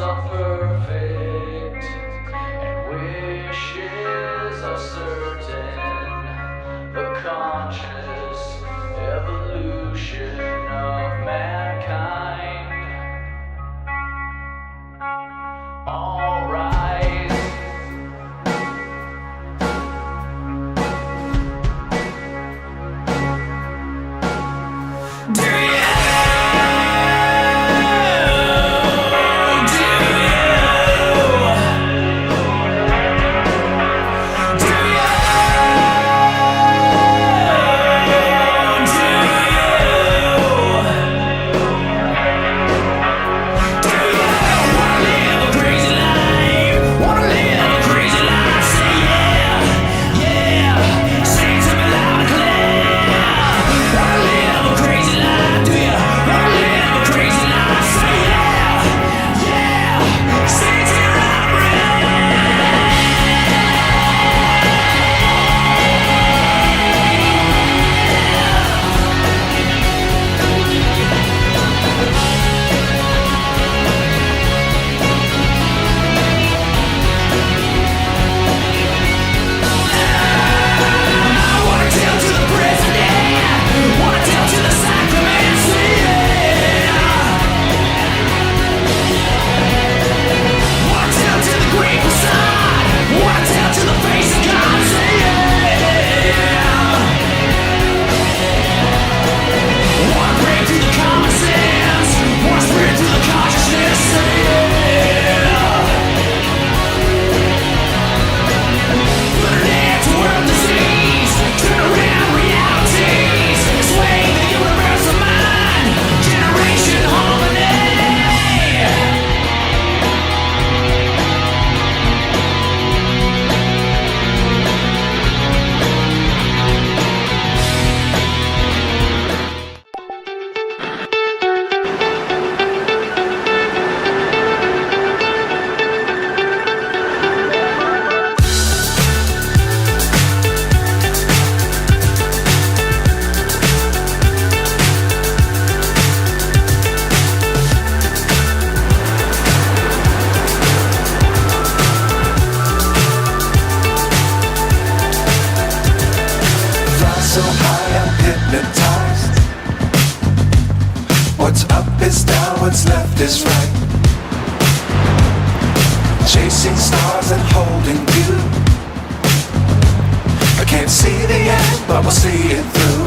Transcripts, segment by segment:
are perfect, and wishes are certain. The conscious evolution of mankind. All rise. Do you? So high I'm hypnotized. What's up is down, what's left is right. Chasing stars and holding you. I can't see the end, but we'll see it through.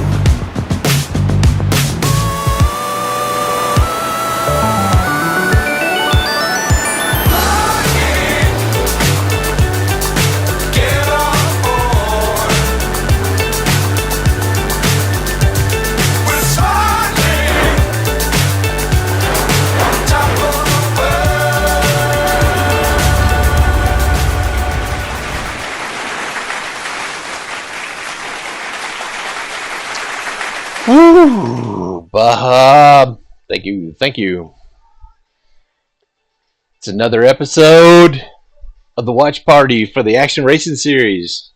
Woo, Bob. Thank you. Thank you. It's another episode of the watch party for the Action Racing Series.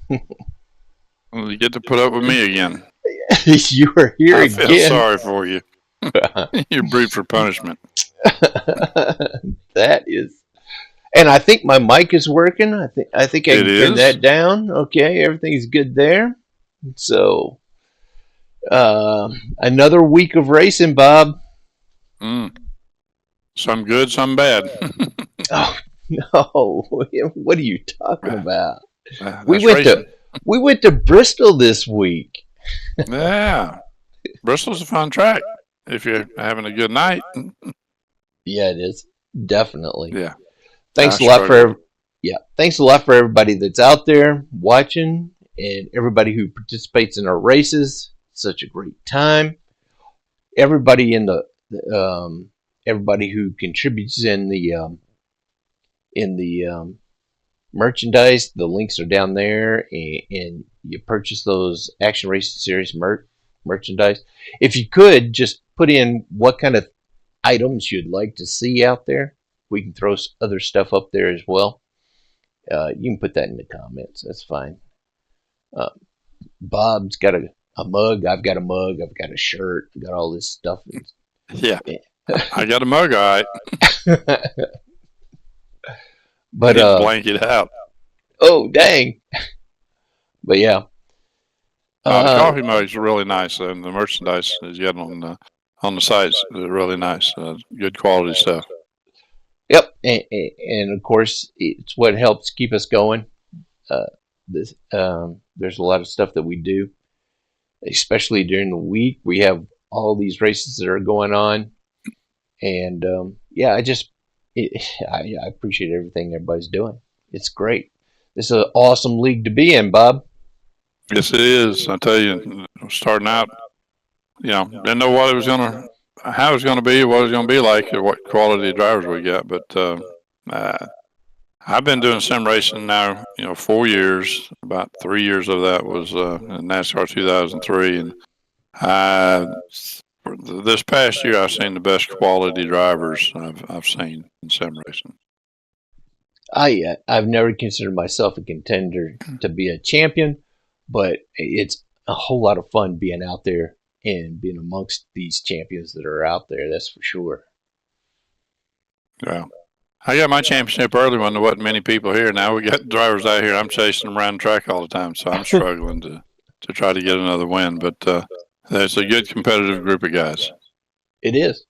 Well, you get to put up with me again. You are here I again. feel sorry for you. You're brute for punishment. That is. And I think my mic is working. I think I can turn that down. Okay, everything's good there. So, another week of racing, Bob. Some good, some bad. Oh no! What are you talking about? We went to Bristol this week. Yeah, Bristol's a fun track if you're having a good night. Yeah, it is definitely. Yeah. Thanks a lot for everybody that's out there watching and everybody who participates in our races. Such a great time. Everybody in everybody who contributes in the merchandise, the links are down there, and you purchase those Action Racing Series merchandise. If you could just put in what kind of items you'd like to see out there, we can throw other stuff up there as well. You can put that in the comments. That's fine. Bob's got a mug. I've got a mug. I've got a shirt. I've got all this stuff. Yeah. I got a mug, all right. But He'd blank it out. oh dang! But yeah, The coffee mugs are really nice, and the merchandise is getting on the sites is really nice. Good quality stuff. yep, and of course it's what helps keep us going. Uh, there's a lot of stuff that we do, especially during the week. We have all these races that are going on, and yeah, I appreciate everything everybody's doing. It's great. This is an awesome league to be in, Bob. Yes, it is. I tell you, starting out, didn't know what it was how it was gonna be, what it was gonna be like, or what quality of drivers we got. But I've been doing sim racing now, 4 years. About 3 years of that was in NASCAR 2003, and this past year I've seen the best quality drivers I've seen in sim racing. I've never considered myself a contender to be a champion, but it's a whole lot of fun being out there and being amongst these champions that are out there. That's for sure. Yeah. I got my championship early when there wasn't many people here. Now we got drivers out here. I'm chasing them around the track all the time, so I'm struggling to try to get another win. But there's a good competitive group of guys. It is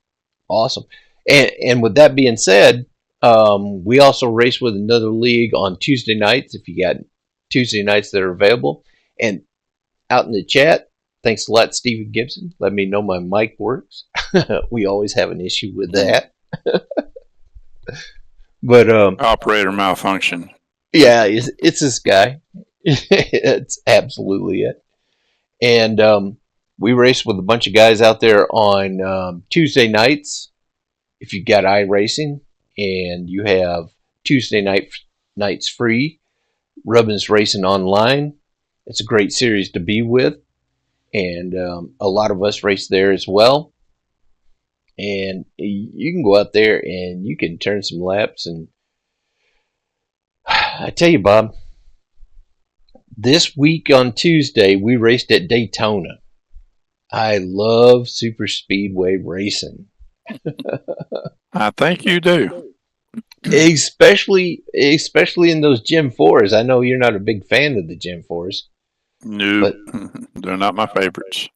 awesome. And with that being said, we also race with another league on Tuesday nights. If you got Tuesday nights that are available, and out in the chat, thanks a lot, Stephen Gibson. Let me know my mic works. We always have an issue with that. But Operator malfunction. yeah, it's this guy. It's absolutely it. And we race with a bunch of guys out there on Tuesday nights. If you got iRacing and you have Tuesday nights free, Rubbin's Racing Online. It's a great series to be with, and a lot of us race there as well. And you can go out there and you can turn some laps. And I tell you, Bob, this week on Tuesday, we raced at Daytona. I love super speedway racing. I think you do. Especially in those Gen 4s. I know you're not a big fan of the Gen 4s. No, But they're not my favorites.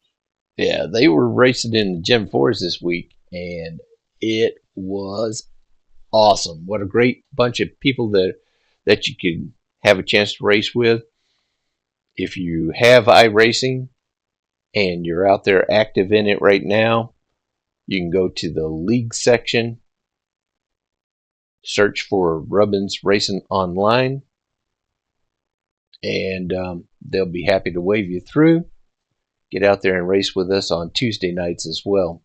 yeah, they were racing in the Gen 4s this week, and it was awesome. What a great bunch of people that you could have a chance to race with. If you have iRacing and you're out there active in it right now, you can go to the league section, search for Rubbin's Racing Online, and they'll be happy to wave you through. Get out there and race with us on Tuesday nights as well.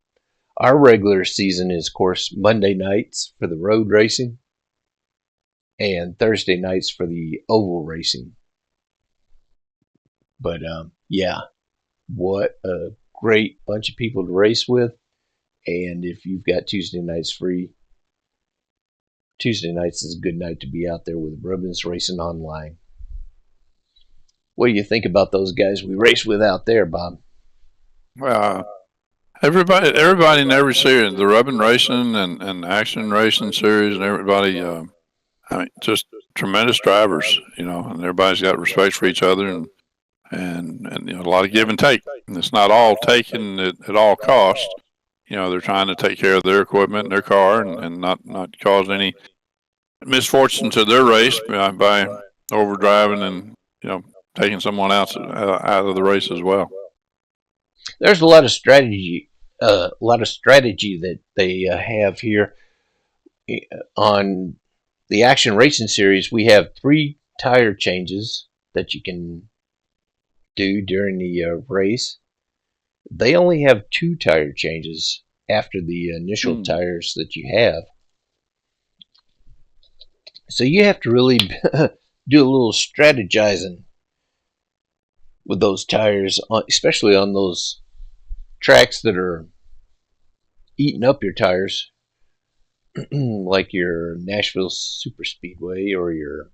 Our regular season is, of course, Monday nights for the road racing and Thursday nights for the oval racing. But yeah, what a great bunch of people to race with. And if you've got Tuesday nights free, Tuesday nights is a good night to be out there with Rubbin's Racing Online. What do you think about those guys we race with out there, Bob? Everybody in every series, the Rubbin Racing and Action Racing series, and everybody, just tremendous drivers, and everybody's got respect for each other, and a lot of give and take. And it's not all taken at all cost. They're trying to take care of their equipment and their car, and not cause any misfortune to their race by overdriving and taking someone else out of the race as well. There's a lot of strategy that they have here on the Action Racing Series. We have 3 tire changes that you can do during the race. They only have 2 tire changes after the initial tires that you have. So you have to really do a little strategizing with those tires, especially on those tracks that are eating up your tires, like your Nashville Super Speedway or your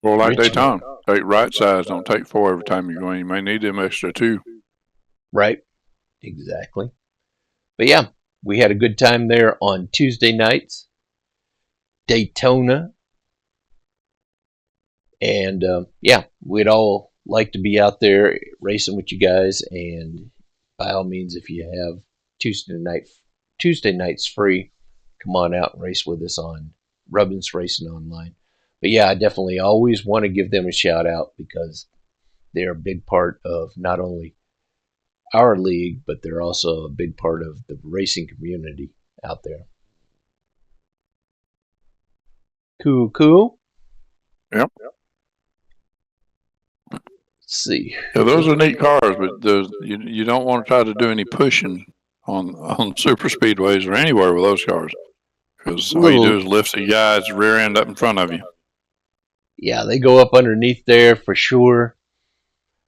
like Richmond. Daytona, take right sides, don't take 4 every time you're going. You may need them extra 2. Right, exactly. But yeah, we had a good time there on Tuesday nights. Daytona. And yeah, we'd all like to be out there racing with you guys. And by all means, if you have Tuesday nights free, come on out and race with us on Rubbins Racing Online. But yeah, I definitely always want to give them a shout out because they're a big part of not only our league, but they're also a big part of the racing community out there. Cool. Yep. Let's see. Yeah, those are neat cars, but you don't want to try to do any pushing on super speedways or anywhere with those cars, because all you do is lift the guy's rear end up in front of you. Yeah, they go up underneath there for sure.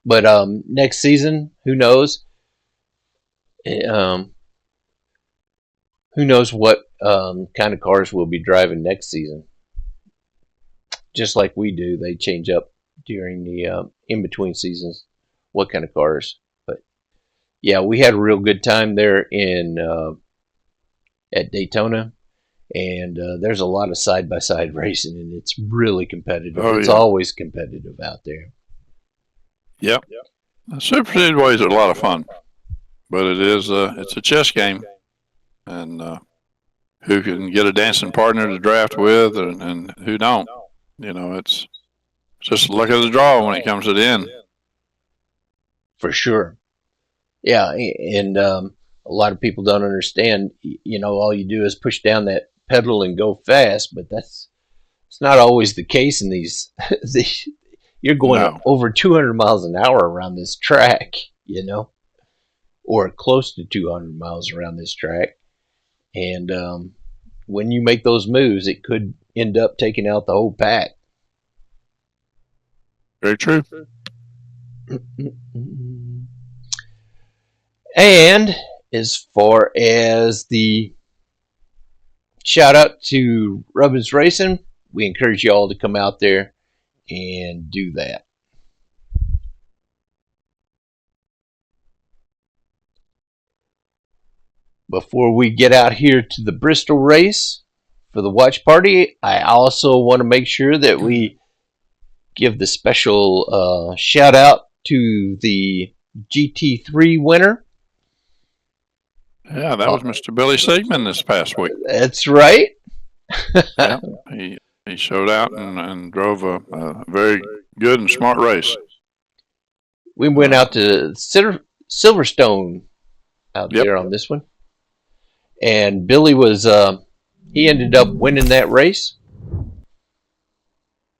But next season, who knows? Who knows what kind of cars we'll be driving next season? Just like we do, they change up during the in-between seasons what kind of cars. But yeah, we had a real good time there in at Daytona, and there's a lot of side-by-side racing, and it's really competitive. It's always competitive out there. Yep. Super speedways are a lot of fun, but it's a chess game, and who can get a dancing partner to draft with, and who don't. It's just luck of the draw when it comes to the end. For sure. Yeah, and a lot of people don't understand. All you do is push down that pedal and go fast, but it's not always the case in these. You're going over 200 miles an hour around this track, or close to 200 miles around this track. And when you make those moves, it could end up taking out the whole pack. Very true. And as far as the shout out to Rubbins Racing, we encourage you all to come out there and do that. Before we get out here to the Bristol race for the watch party, I also want to make sure that we give the special shout out to the GT3 winner. Yeah, that was Mr. Billy Siegman this past week. That's right. Yeah, he showed out and drove a very good and smart race. We went out to Silverstone out there on this one. And Billy he ended up winning that race.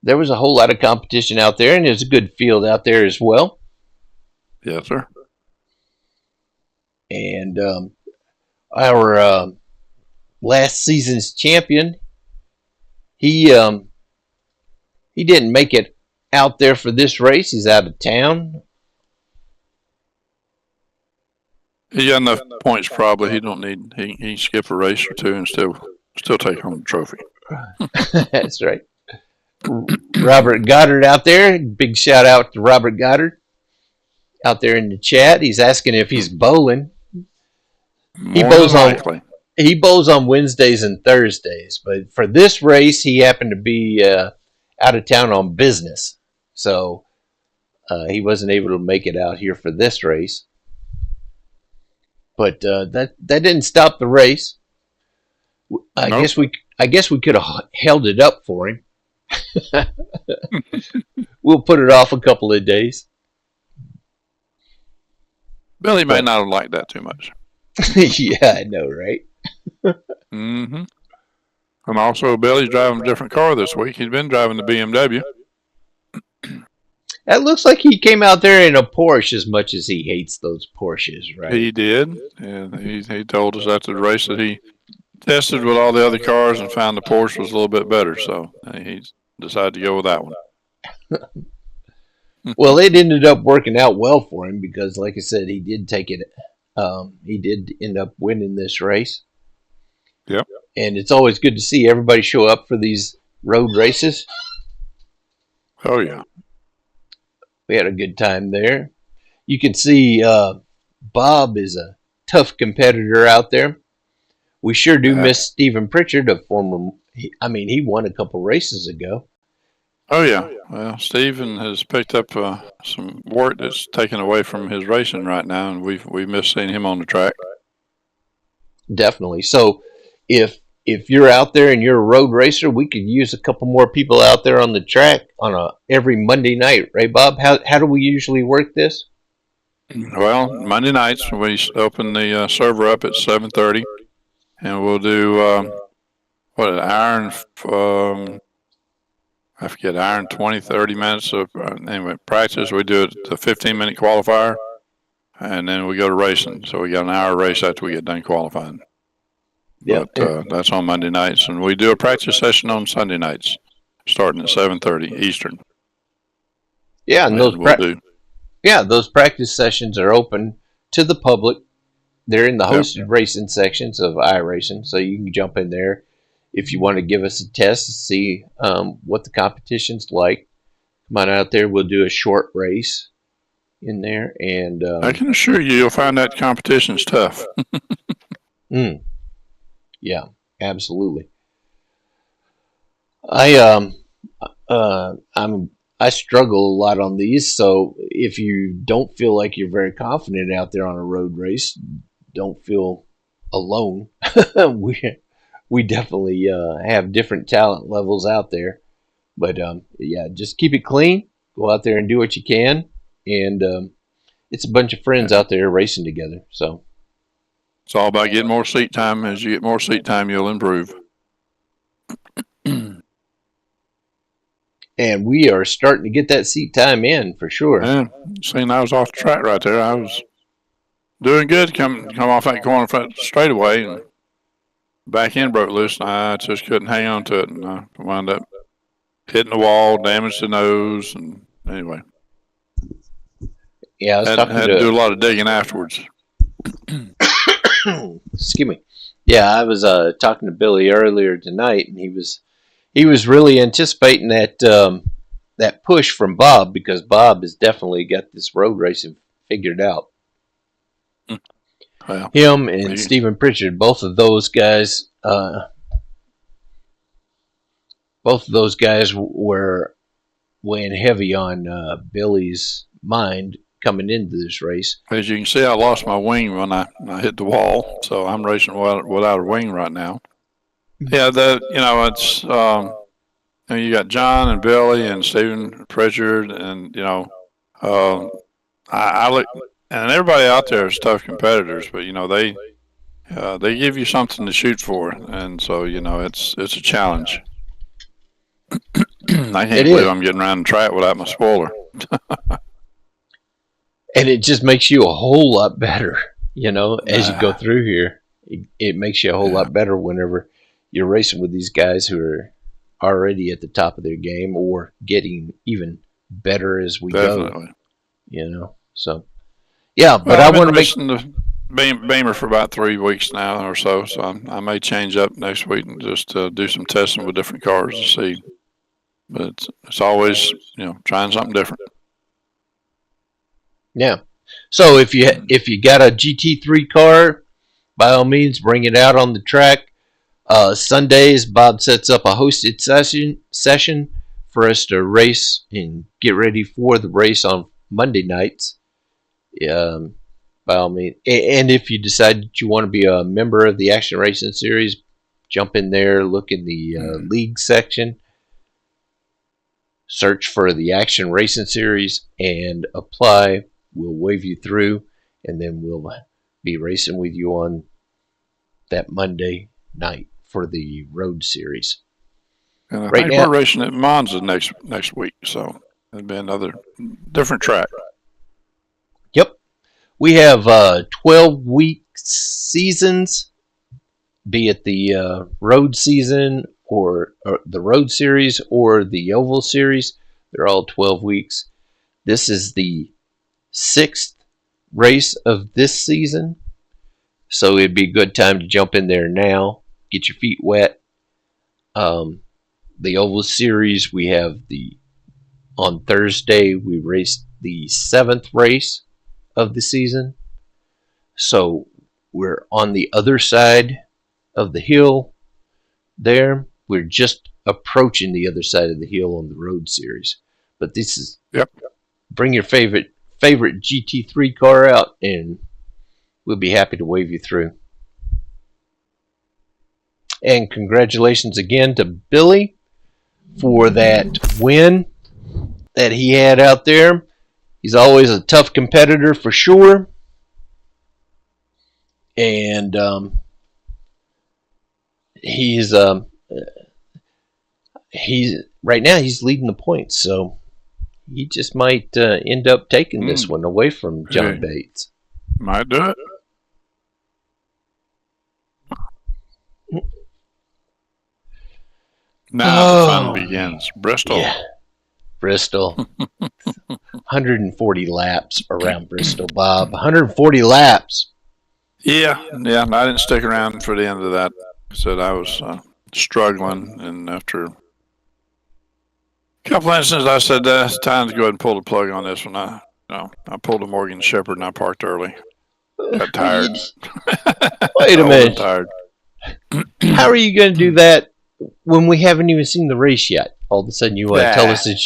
There was a whole lot of competition out there, and there's a good field out there as well. Yes, sir. And our last season's champion, he didn't make it out there for this race. He's out of town. He got enough points probably. He don't need he skip a race or two and still take home the trophy. That's right. Robert Goddard out there. Big shout out to Robert Goddard out there in the chat. He's asking if he's bowling. He bowls on Wednesdays and Thursdays, but for this race, he happened to be out of town on business, so he wasn't able to make it out here for this race. But that didn't stop the race. I guess we could have held it up for him. We'll put it off a couple of days. Billy may not have liked that too much. Yeah, I know, right? Mm-hmm. And also, Billy's driving a different car this week. He's been driving the BMW. That looks like he came out there in a Porsche as much as he hates those Porsches, right? He did. And he told us after the race that he tested with all the other cars and found the Porsche was a little bit better. So he decided to go with that one. Well, it ended up working out well for him because, like I said, he did take it. He did end up winning this race. Yep. And it's always good to see everybody show up for these road races. Oh, yeah. We had a good time there. You can see Bob is a tough competitor out there. We sure do miss Stephen Pritchard, a former He won a couple races ago. Oh yeah. Well, Steven has picked up some work that's taken away from his racing right now, and we've missed seeing him on the track. Definitely. So if you're out there and you're a road racer, we could use a couple more people out there on the track on a every Monday night, right, Bob? How do we usually work this? Well, Monday nights we open the server up at 7:30, and we'll do an hour and I forget, hour and 20, 30 minutes of anyway practice. We do it the 15-minute qualifier, and then we go to racing. So we got an hour race after we get done qualifying. Yeah, But that's on Monday nights, and we do a practice session on Sunday nights, starting at 7:30 Eastern. yeah, and we'll those practice sessions are open to the public. They're in the Yep. hosted racing sections of iRacing, so you can jump in there if you want to give us a test to see what the competition's like. Come on out there. We'll do a short race in there, and I can assure you, you'll find that competition's tough. yeah, absolutely. I struggle a lot on these, so if you don't feel like you're very confident out there on a road race, don't feel alone. we definitely have different talent levels out there, but yeah, just keep it clean. Go out there and do what you can, and it's a bunch of friends out there racing together. So It's all about getting more seat time. As you get more seat time, you'll improve. and we are starting to get that seat time in for sure. Yeah, seeing I was off the track right there. I was doing good. Come off that corner front straightaway, and back end broke loose. And I just couldn't hang on to it, and I wound up hitting the wall, damaged the nose, and anyway, Yeah, I was had to do a lot of digging afterwards. excuse me. Yeah, I was talking to Billy earlier tonight, and he was really anticipating that push from Bob, because Bob has definitely got this road racing figured out. Well, Him and Stephen Pritchard, both of those guys were weighing heavy on Billy's mind coming into this race. as you can see, I lost my wing when I hit the wall, so I'm racing without a wing right now. Yeah, it's you got John and Billy and Stephen Pritchard, and I look, and everybody out there is tough competitors, but they give you something to shoot for, and so it's a challenge. I can't believe I'm getting around the track without my spoiler. And it just makes you a whole lot better, as you go through here. It makes you a whole lot better whenever you're racing with these guys who are already at the top of their game or getting even better as we Definitely. go. So yeah, but I want to make the Beamer for about 3 weeks now or so I may change up next week and just do some testing with different cars to see. But it's always trying something different. Yeah. So if you got a GT3 car, by all means, bring it out on the track. Sundays, Bob sets up a hosted session for us to race and get ready for the race on Monday nights. By all means, and if you decide that you want to be a member of the Action Racing Series, jump in there, look in the league section, search for the Action Racing Series, and apply. We'll wave you through, and then we'll be racing with you on that Monday night for the road series. And I think we're racing at Monza next week, so it'll be another different track. Yep. We have 12-week seasons, be it the road season or the road series or the oval series. They're all 12 weeks. This is the 6th race of this season, so it'd be a good time to jump in there now, get your feet wet. The oval series, we have on Thursday we raced the 7th race of the season, so we're on the other side of the hill there. We're just approaching the other side of the hill on the road series. But this is bring your favorite GT3 car out, and we'll be happy to wave you through. And congratulations again to Billy for that win that he had out there. He's always a tough competitor for sure. And he's right now he's leading the points, so he just might end up taking this one away from John Bates. Might do it. Now the fun begins. Bristol. Yeah. Bristol. 140 laps around Bristol, Bob. 140 laps. Yeah. I didn't stick around for the end of that. I said I was struggling, and after a couple instances, I said it's time to go ahead and pull the plug on this one. I pulled a Morgan Shepherd and I parked early. Got tired. Wait a minute. Tired. How are you going to do that when we haven't even seen the race yet? All of a sudden you want to tell us that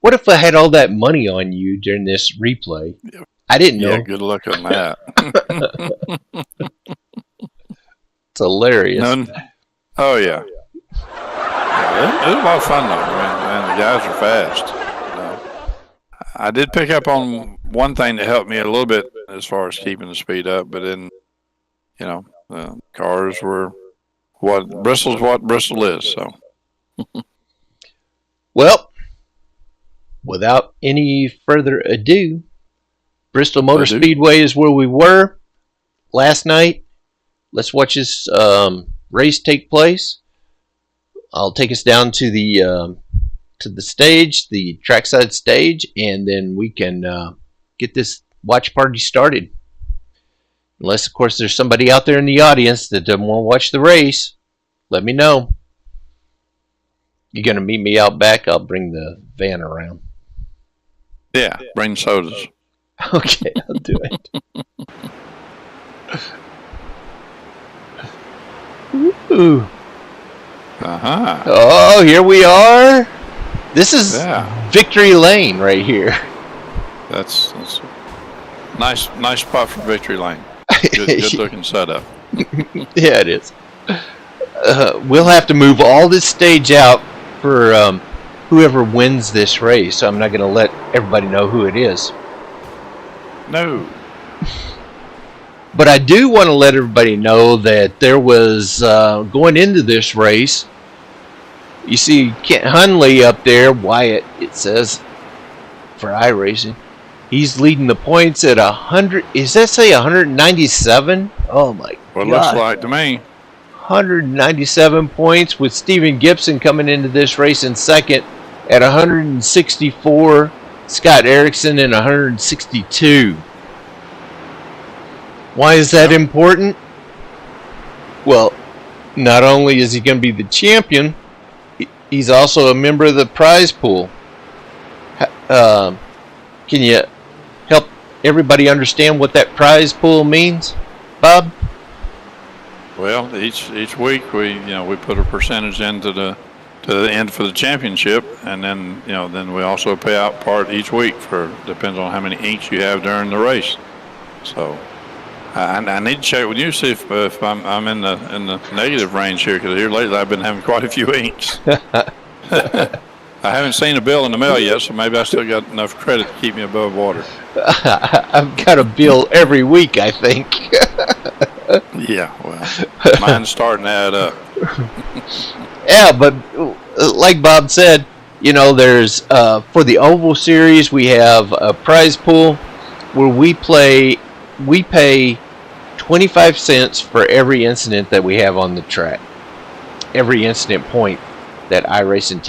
what if I had all that money on you during this replay? I didn't know. Yeah, good luck on that. It's hilarious. Oh, yeah. It was a lot of fun, though. Man, the guys are fast. I did pick up on one thing that helped me a little bit as far as keeping the speed up, but then, the cars were what Bristol is. So, well, without any further ado, Bristol Motor Speedway is where we were last night. Let's watch this race take place. I'll take us down to the stage, the trackside stage, and then we can get this watch party started. Unless, of course, there's somebody out there in the audience that doesn't want to watch the race, let me know. You're going to meet me out back? I'll bring the van around. Yeah, bring sodas. Okay, I'll do it. Ooh. Uh-huh. Oh, here we are. This is Victory Lane right here. That's nice spot for Victory Lane. Good looking setup. Yeah, it is. We'll have to move all this stage out for whoever wins this race. So I'm not going to let everybody know who it is. No. But I do want to let everybody know that there was, going into this race, you see Kent Hunley up there, Wyatt, it says, for iRacing. He's leading the points at 100. Does that say 197? Oh, my God. What it looks like to me. 197 points, with Steven Gibson coming into this race in second at 164. Scott Erickson in 162. Why is that important? Well, not only is he going to be the champion, he's also a member of the prize pool. Can you help everybody understand what that prize pool means, Bob? Well, each week we put a percentage into the end for the championship, and then then we also pay out part each week depends on how many inks you have during the race. So I need to check with you, see if I'm in the negative range here, because here lately I've been having quite a few inks. I haven't seen a bill in the mail yet, so maybe I still got enough credit to keep me above water. I've got a bill every week, I think. Yeah, well, mine's starting to add up. Yeah, but like Bob said, there's for the Oval Series we have a prize pool where we pay 25 cents for every incident that we have on the track. Every incident point that iRacing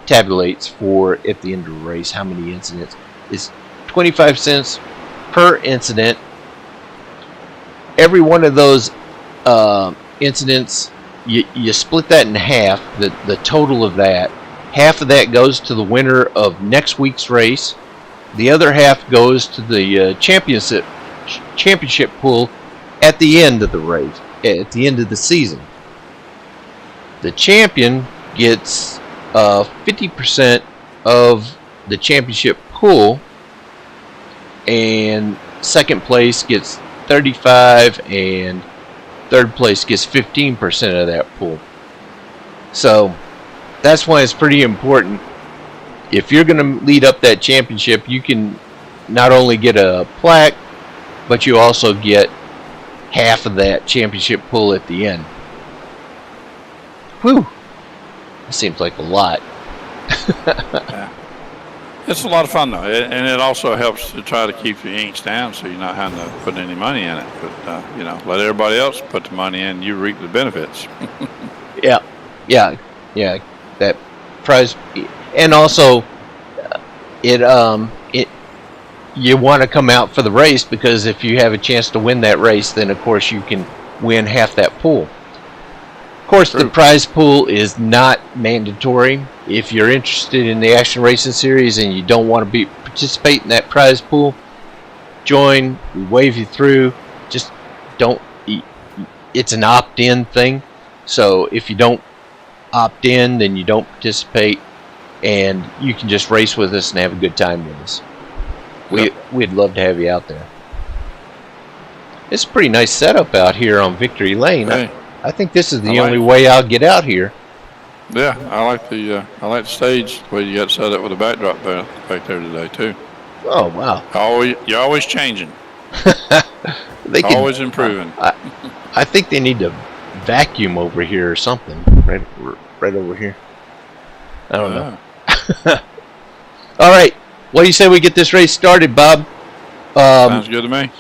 tabulates for at the end of the race, how many incidents, is 25 cents per incident. Every one of those incidents, you split that in half, the total of that. Half of that goes to the winner of next week's race. The other half goes to the championship pool at the end of the race, at the end of the season. The champion gets 50% of the championship pool, and second place gets 35, and third place gets 15% of that pool. So that's why it's pretty important. If you're going to lead up that championship, you can not only get a plaque, but you also get half of that championship pool at the end. Whew. That seems like a lot. Yeah. It's a lot of fun though, and it also helps to try to keep the inks down, so you're not having to put any money in it. But let everybody else put the money in, you reap the benefits. Yeah. That prize, and also it you want to come out for the race, because if you have a chance to win that race, then of course you can win half that pool. Of course, True. the prize pool is not mandatory. If you're interested in the Action Racing Series and you don't want to participate in that prize pool, join. We wave you through. Just don't. It's an opt-in thing. So if you don't opt in, then you don't participate, and you can just race with us and have a good time with us. We'd love to have you out there. It's a pretty nice setup out here on Victory Lane. Hey. I think this is the only way I'll get out here. Yeah, I like the stage the way you got set up with the backdrop back there today too. Oh wow! You're always changing. They can, always improving. I think they need to vacuum over here or something. Right over here. I don't know. All right. What do you say we get this race started, Bob? Sounds good to me.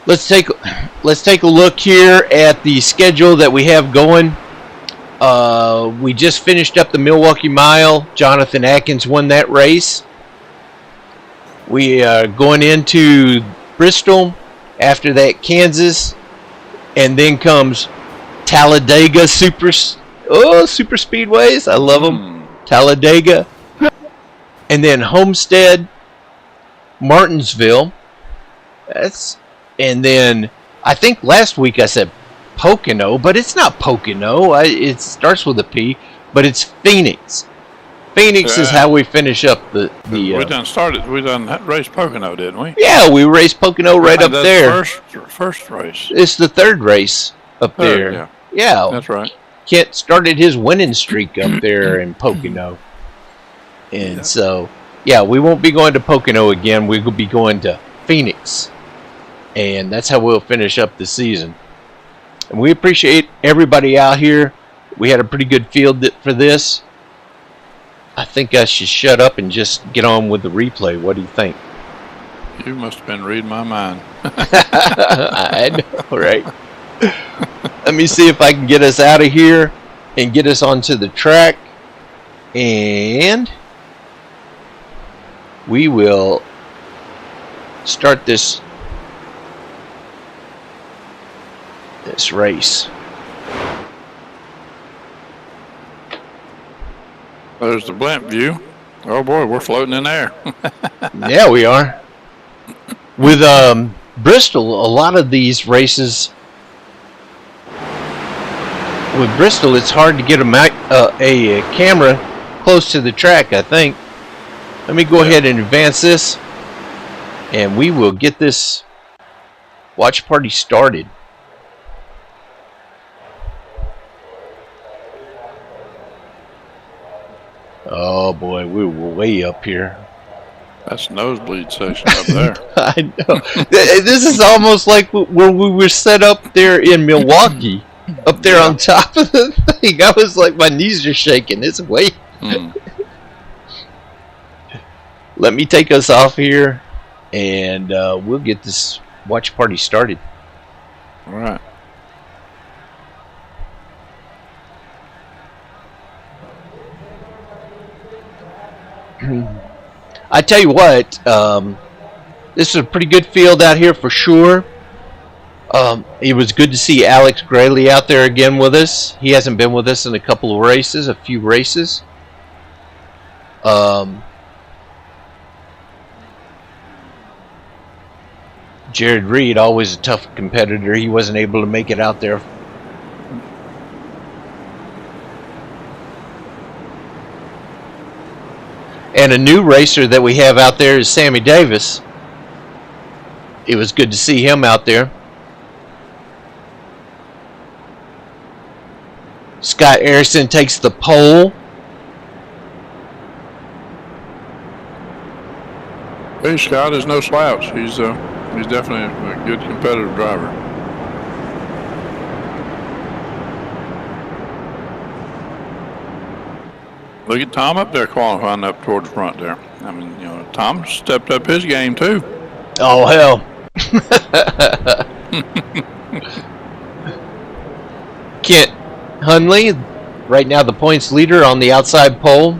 Let's take a look here at the schedule that we have going. We just finished up the Milwaukee Mile. Jonathan Atkins won that race. We are going into Bristol. After that, Kansas, and then comes Talladega Super Speedways. I love them. Talladega, and then Homestead, Martinsville. And then I think last week I said Pocono, but it's not Pocono. It starts with a P, but it's Phoenix. Phoenix is how we finish up the we done raced Pocono, didn't we? Yeah, we raced Pocono right up there. First race. It's the third race up there. Yeah, that's right. Kent started his winning streak up there in Pocono. And so, yeah, we won't be going to Pocono again. We will be going to Phoenix. And that's how we'll finish up the season. And we appreciate everybody out here. We had a pretty good field for this. I think I should shut up and just get on with the replay. What do you think? You must have been reading my mind. I know, right? Let me see if I can get us out of here and get us onto the track. And we will start this race. There's the blimp view. Oh boy, we're floating in air. Yeah, we are. With Bristol, a lot of these races, with Bristol, it's hard to get a camera close to the track, I think. Let me go ahead and advance this, and we will get this watch party started. Oh boy, we were way up here. That's nosebleed section up there. I know. This is almost like when we were set up there in Milwaukee, up there on top of the thing. I was like, my knees are shaking. It's way. Let me take us off here, and we'll get this watch party started. All right. I tell you what, this is a pretty good field out here for sure. It was good to see Alex Grayley out there again with us. He hasn't been with us in a few races. Jared Reed, always a tough competitor. He wasn't able to make it out there. And a new racer that we have out there is Sammy Davis. It was good to see him out there. Scott Erickson takes the pole. Hey, Scott is no slouch. He's definitely a good competitive driver. Look at Tom up there qualifying up toward the front there. I mean, you know, Tom stepped up his game too. Oh, hell. Kent Hunley, right now the points leader on the outside pole.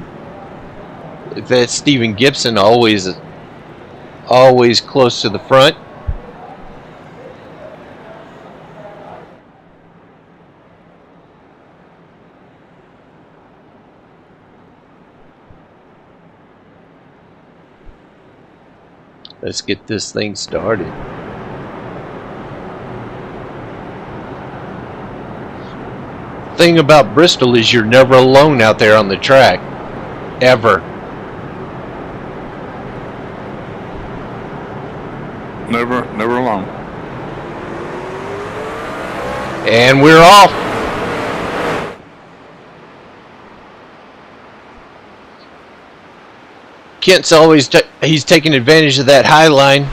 That's Stephen Gibson, always close to the front. Let's get this thing started. Thing about Bristol is you're never alone out there on the track. Ever. Never alone. And we're off. Kent's always he's taking advantage of that high line.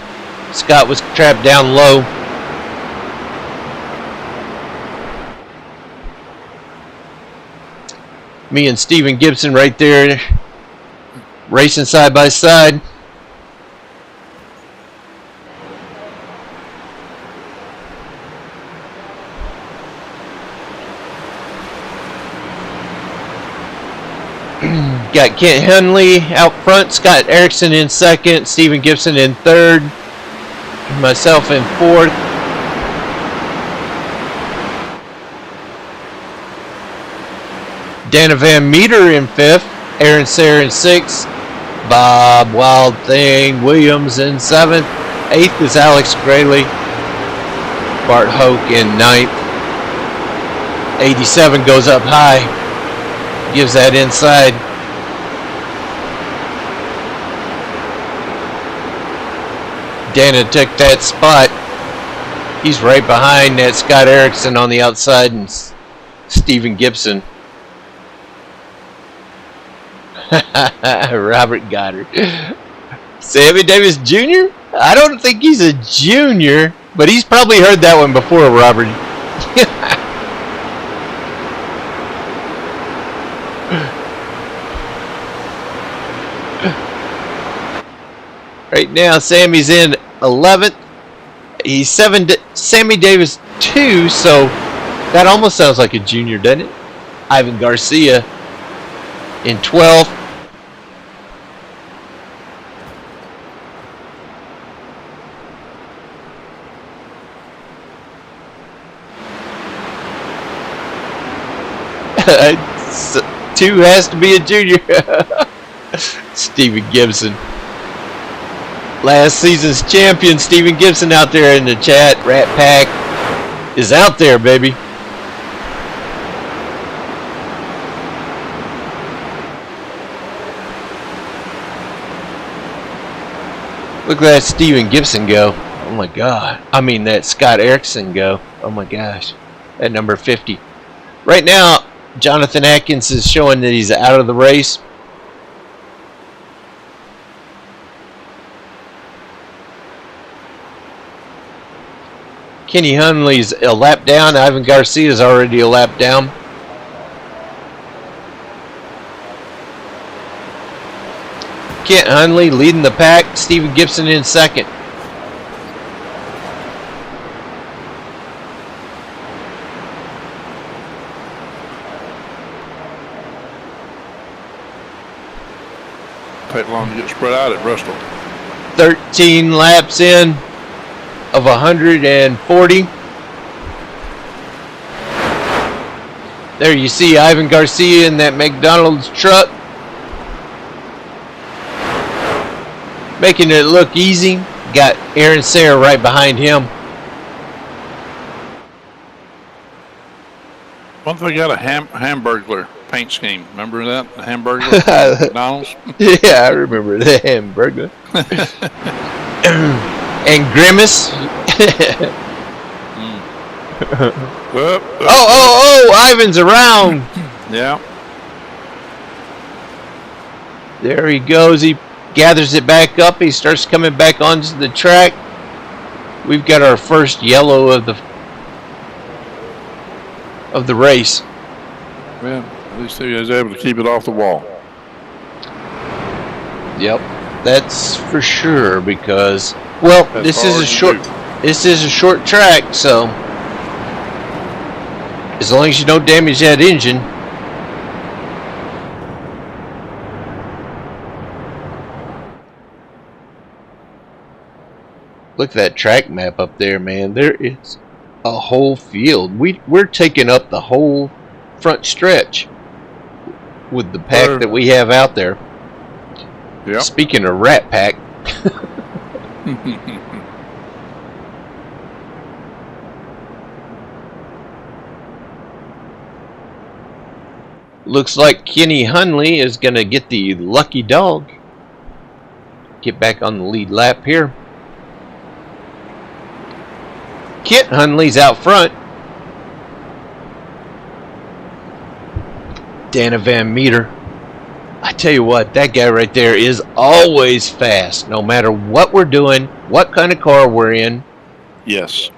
Scott was trapped down low. Me and Stephen Gibson right there racing side by side. Got Kent Hunley out front, Scott Erickson in second, Stephen Gibson in third, myself in fourth. Dana Van Meter in fifth, Aaron Sayre in sixth, Bob Wild Thing Williams in seventh, eighth is Alex Grayley, Bart Hoke in ninth. 87 goes up high, gives that inside. Dana took that spot. He's right behind that Scott Erickson on the outside and Stephen Gibson. Robert Goddard. Sammy Davis Jr.? I don't think he's a junior, but he's probably heard that one before, Robert. Right now, Sammy's in 11th. He's Sammy Davis 2, so that almost sounds like a junior, doesn't it? Ivan Garcia in 12th. Two has to be a junior. Stephen Gibson. Last season's champion, Stephen Gibson, out there in the chat. Rat Pack is out there, baby. Look at that Stephen Gibson go. Oh my God. I mean that Scott Erickson go. Oh my gosh. At number 50. Right now, Jonathan Atkins is showing that he's out of the race. Kenny Hunley's a lap down. Ivan Garcia's already a lap down. Kent Hunley leading the pack. Stephen Gibson in second. Take long to get spread out at Bristol. 13 laps in of 140. There you see Ivan Garcia in that McDonald's truck. Making it look easy. Got Aaron Sayre right behind him. One thing got a Hamburglar paint scheme. Remember that? The Hamburglar from McDonald's? Yeah, I remember the Hamburger. And Grimace. Oh, Ivan's around. Yeah. There he goes. He gathers it back up. He starts coming back onto the track. We've got our first yellow of the race. Yeah, at least he was able to keep it off the wall. Yep, that's for sure because, well, That's this is hard a to short. do. This is a short track, so as long as you don't damage that engine. Look at that track map up there, man. There is a whole field. We're taking up the whole front stretch with the pack that we have out there. Yep. Speaking of Rat Pack, looks like Kenny Hunley is going to get the lucky dog. Get back on the lead lap here. Kit Hunley's out front. Dana Van Meter. I tell you what, that guy right there is always fast, no matter what we're doing, what kind of car we're in. Yes.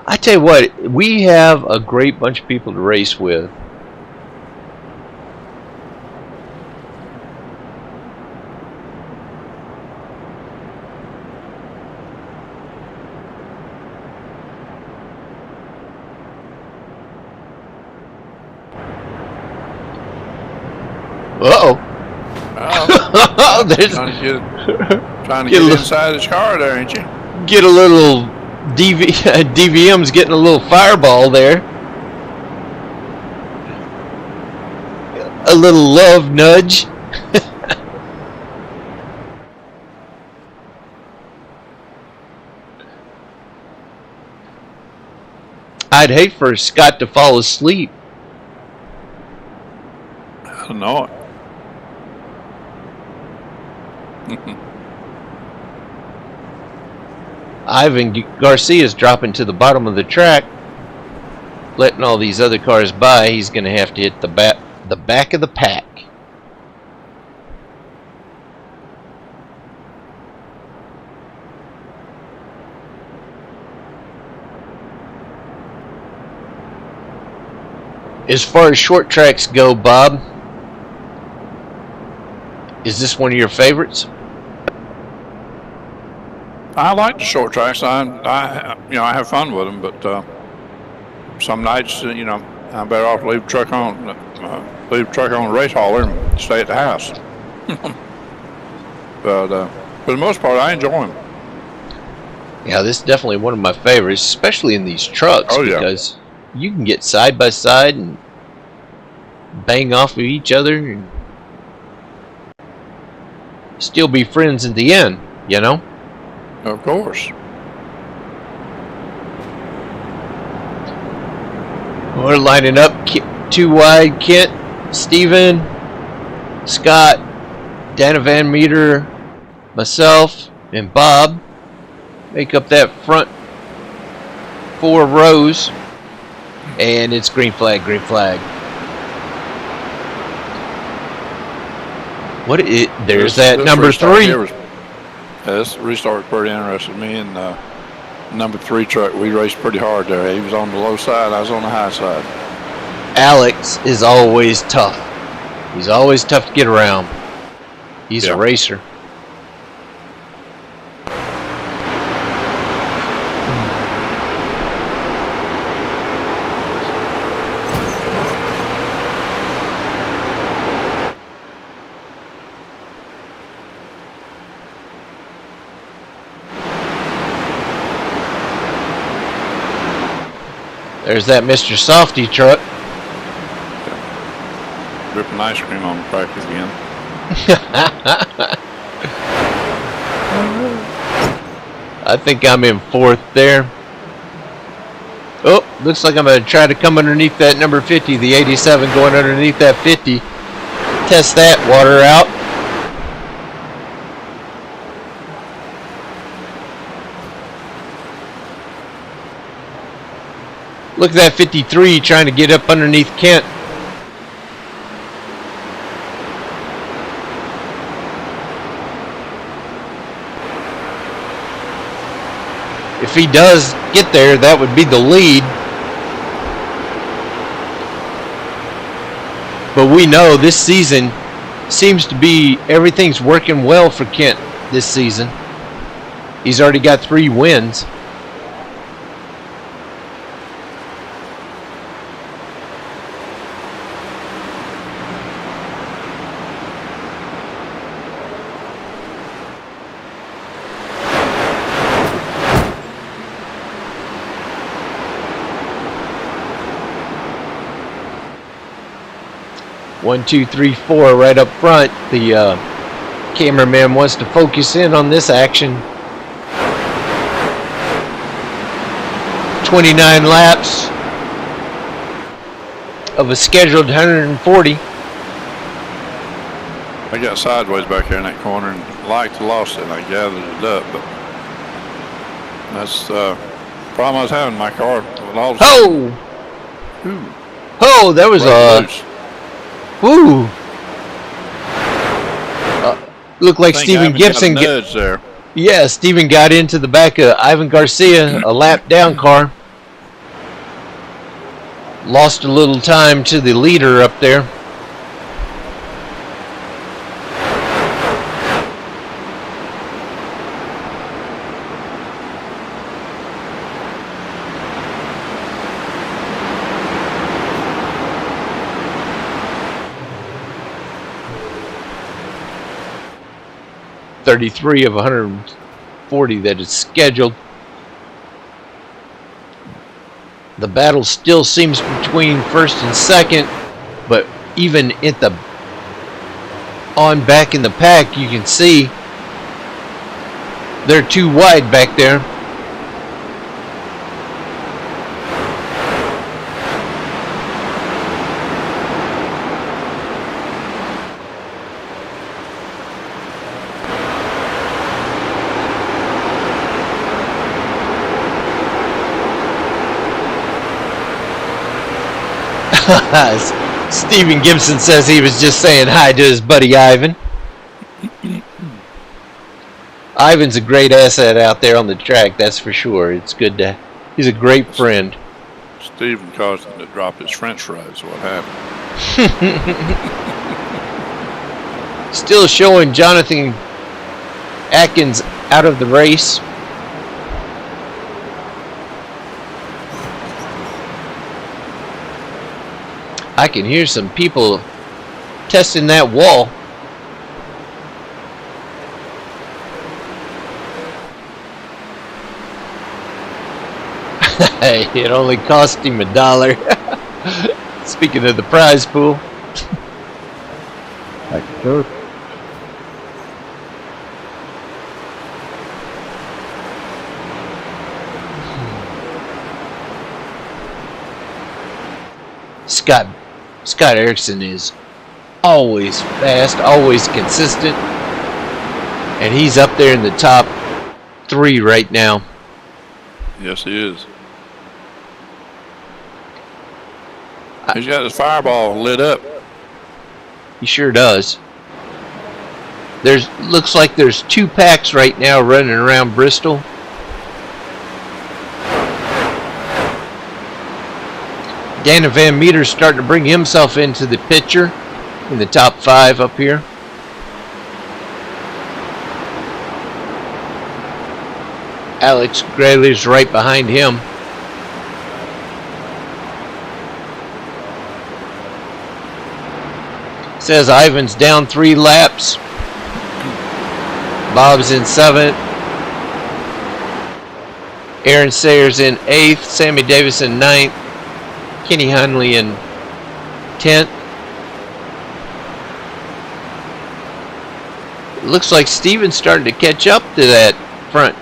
I tell you what, we have a great bunch of people to race with. Uh-oh. Oh, There's, trying to Get get a little- inside his car there, ain't you? get a little DVM's getting a little fireball there. A little love nudge. I'd hate for Scott to fall asleep. I don't know it. Ivan Garcia's dropping to the bottom of the track, letting all these other cars by. He's going to have to hit the back of the pack. As far as short tracks go, Bob, is this one of your favorites? I like the short tracks. I have fun with them, but some nights, I'm better off leave the truck on the race hauler and stay at the house. But for the most part, I enjoy them. Yeah, this is definitely one of my favorites, especially in these trucks, Oh, yeah. because you can get side by side and bang off of each other and still be friends at the end, you know? Of course. We're lining up two wide. Kent, Steven, Scott, Dana Van Meter, myself, and Bob make up that front 4 rows. And it's green flag, green flag. There's that This number restart 3. here was- this restart was pretty interesting. Me and number 3 truck, we raced pretty hard there. He was on the low side, I was on the high side. Alex is always tough. He's always tough to get around. He's Yeah. a racer. There's that Mr. Softy truck. Dripping ice cream on the track again. I think I'm in 4th there. Oh, looks like I'm going to try to come underneath that number 50, the 87 going underneath that 50. Test that water out. Look at that 53 trying to get up underneath Kent. If he does get there, that would be the lead. But we know this season seems to be everything's working well for Kent this season. He's already got 3 wins. One, two, three, four, right up front. The cameraman wants to focus in on this action. 29 laps of a scheduled 140. I got sideways back here in that corner and lost it. I gathered it up, but that's the problem I was having in my car. Oh! Oh, that was loose. Woo! Looked like Stephen Gibson. Nudge there. Yeah, Stephen got into the back of Ivan Garcia, a lap down car. Lost a little time to the leader up there. .33 of 140 that is scheduled. The battle still seems between first and second, but even at the back in the pack, you can see they're too wide back there. Stephen Gibson says he was just saying hi to his buddy Ivan. Ivan's a great asset out there on the track, that's for sure. It's good to. He's a great friend. Stephen caused him to drop his French fries. What happened? Still showing Jonathan Atkins out of the race. I can hear some people testing that wall. It only cost him $1. Speaking of the prize pool. Scott Erickson is always fast, always consistent, and he's up there in the top 3 right now. Yes, he is. He's got his fireball lit up. He sure does. Looks like there's 2 packs right now running around Bristol. Dana Van Meter's starting to bring himself into the picture in the top 5 up here. Alex Grayler's right behind him. Says Ivan's down 3 laps. Bob's in 7th. Aaron Sayers in 8th. Sammy Davis in 9th. Kenny Hunley in 10th. It looks like Steven's starting to catch up to that front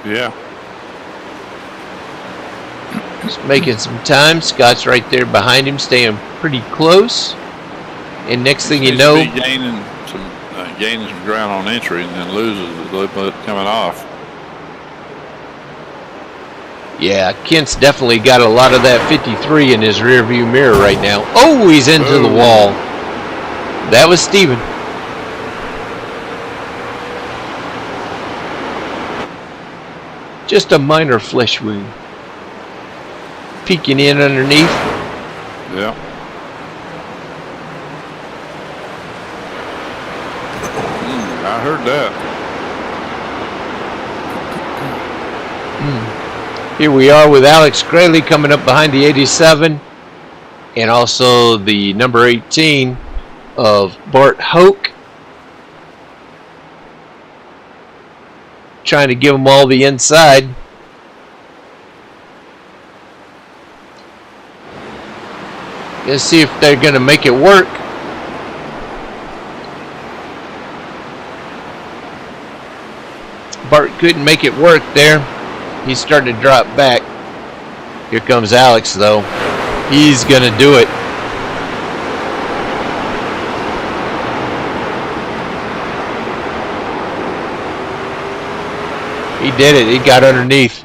Yeah. Just making some time. Scott's right there behind him, staying pretty close. And next thing you Seems to know, be gaining some ground on entry, and then loses a little bit coming off. yeah, Kent's definitely got a lot of that 53 in his rearview mirror right now. Oh, he's into the wall. That was Steven. Just a minor flesh wound. Peeking in underneath. Yeah. I heard that. Here we are with Alex Graley coming up behind the 87. And also the number 18 of Bart Hoke. Trying to give them all the inside. Let's see if they're going to make it work. Bart couldn't make it work there. He's starting to drop back. Here comes Alex, though. He's going to do it. He did it. He got underneath.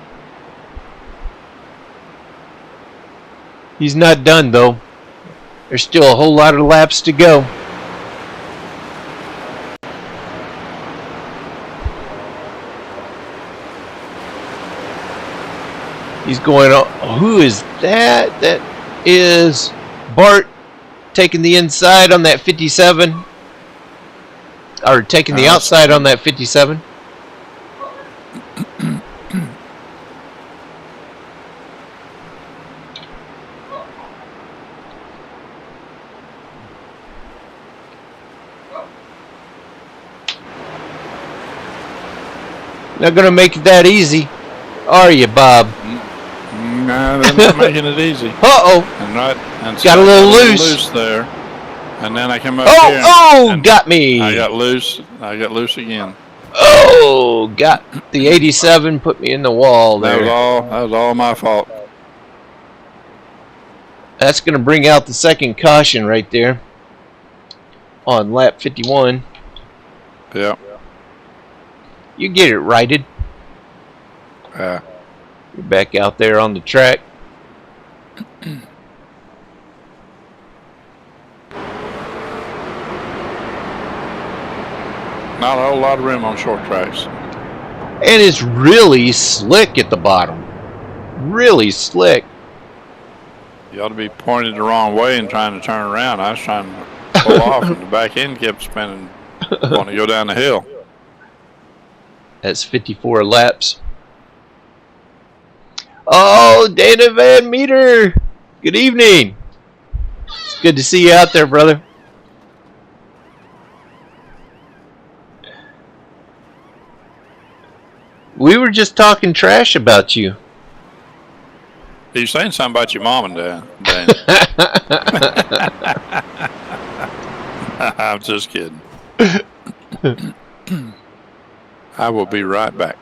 He's not done, though. There's still a whole lot of laps to go. He's going on. Who is that? That is Bart taking the inside on that 57. Or taking the outside on that 57. Not going to make it that easy, are you, Bob? No, they're not making it easy. Uh-oh. And Got a little loose there. And then I come up here. Oh, and got me. I got loose again. Oh, got the 87, put me in the wall there. That was all my fault. That's going to bring out the second caution right there on lap 51. Yeah. You get it righted. Yeah. You're back out there on the track. Not a whole lot of room on short tracks. And it's really slick at the bottom. Really slick. You ought to be pointed the wrong way and trying to turn around. I was trying to pull off, and the back end kept spinning. Want to go down the hill. That's 54 laps. Oh, Dana Van Meter. Good evening. It's good to see you out there, brother. We were just talking trash about you. You saying something about your mom and dad? I'm just kidding. I will be right back.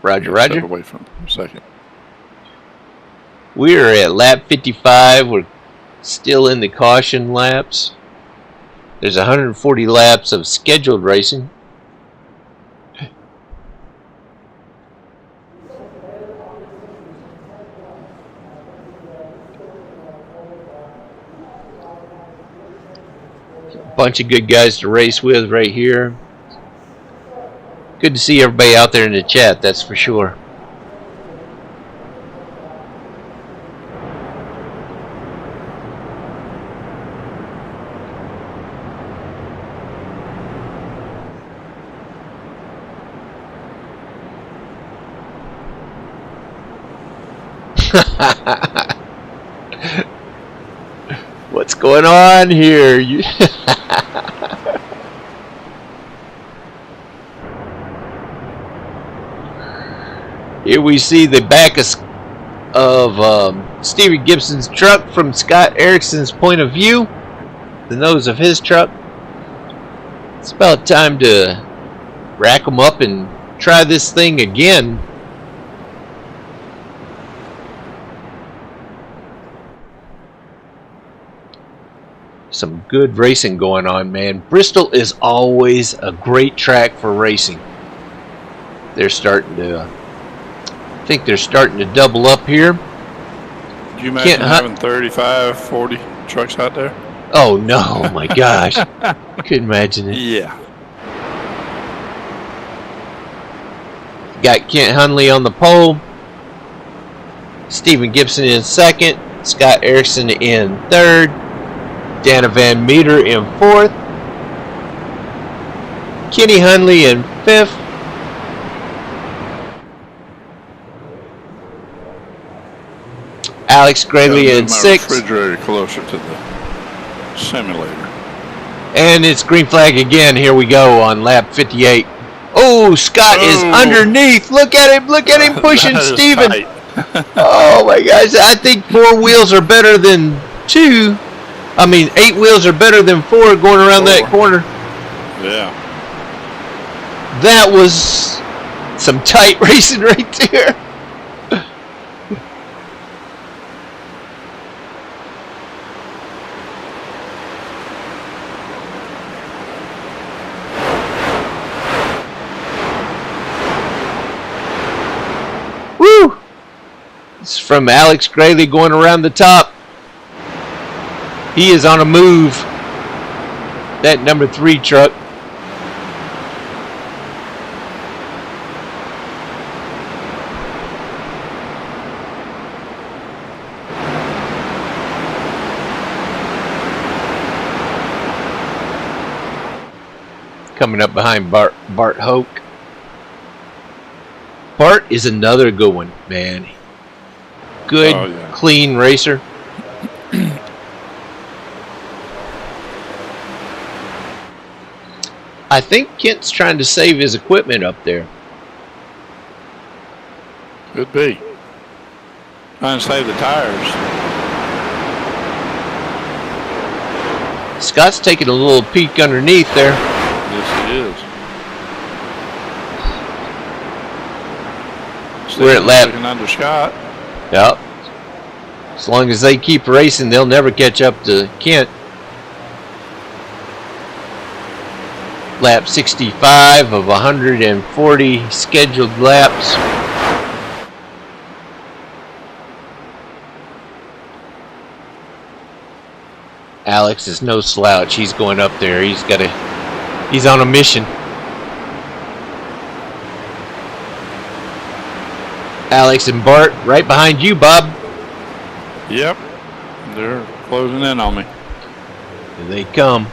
Roger, Roger. Step away from a second. We are at lap 55. We're still in the caution laps. There's 140 laps of scheduled racing. Bunch of good guys to race with right here. Good to see everybody out there in the chat, that's for sure. What's going on here? Here we see the back of Stevie Gibson's truck from Scott Erickson's point of view. The nose of his truck. It's about time to rack them up and try this thing again. Some good racing going on, man. Bristol is always a great track for racing. They're starting to, I think they're starting to double up here. Could you imagine having 35, 40 trucks out there? Oh no, my gosh. Couldn't imagine it. Yeah. Got Kent Hunley on the pole. Stephen Gibson in second. Scott Erickson in third. Dana Van Meter in fourth. Kenny Hunley in fifth. Alex Graley in sixth. Refrigerator closer to the simulator. And it's green flag again. Here we go on lap 58. Oh, Scott is underneath. Look at him. Look at him pushing Stephen. Oh my gosh. I think 4 wheels are better than 2. I mean, 8 wheels are better than 4 going around that corner. Yeah. That was some tight racing right there. Woo! It's from Alex Graley going around the top. He is on a move. That number 3 truck. Coming up behind Bart Hoke. Bart is another good one, man. Good, clean racer. I think Kent's trying to save his equipment up there. Could be. Trying to save the tires. Scott's taking a little peek underneath there. Yes, he is. We're at lap. Looking under Scott. Yep. As long as they keep racing, they'll never catch up to Kent. Lap 65 of 140 scheduled laps. Alex is no slouch. He's going up there. He's on a mission. Alex and Bart right behind you, Bob. Yep. They're closing in on me. Here they come.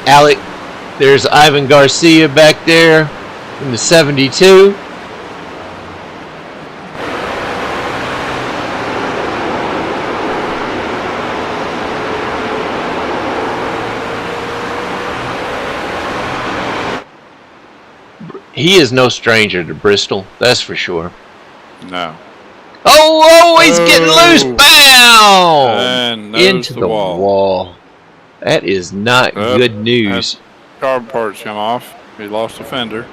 Alec, there's Ivan Garcia back there in the 72. He is no stranger to Bristol, that's for sure. No. Oh, he's getting loose. Bow! And into the wall. That is not good news. Carb parts come off. He lost a fender.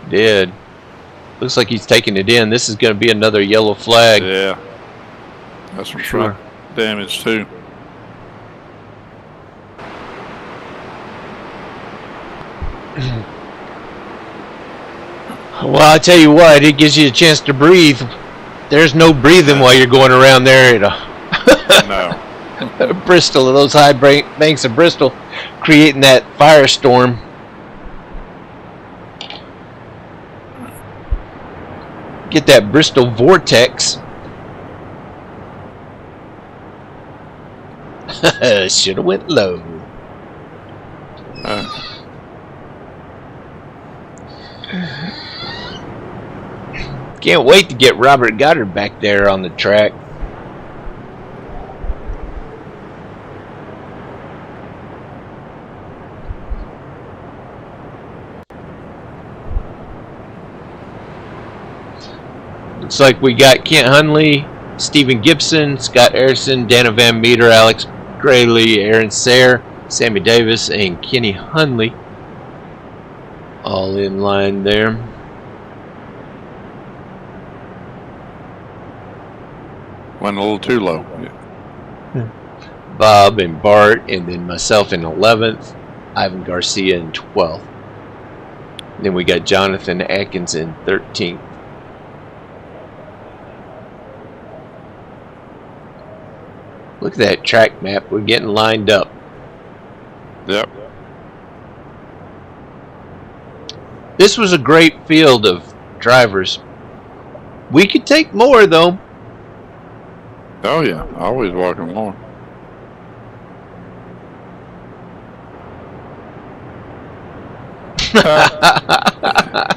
Did. Looks like he's taking it in. This is going to be another yellow flag. Yeah. That's some front damage too. Well, I tell you what, it gives you a chance to breathe. There's no breathing while you're going around there. No. Bristol, those high banks of Bristol, creating that firestorm. Get that Bristol vortex. Should have went low. Can't wait to get Robert Goddard back there on the track. Looks like we got Kent Hunley, Stephen Gibson, Scott Erickson, Dana Van Meter, Alex Graley, Aaron Sayre, Sammy Davis, and Kenny Hunley. All in line there. Went a little too low. Bob and Bart, and then myself in 11th, Ivan Garcia in 12th. Then we got Jonathan Atkins in 13th. Look at that track map. We're getting lined up. Yep. This was a great field of drivers. We could take more, though. Oh yeah, always welcome more.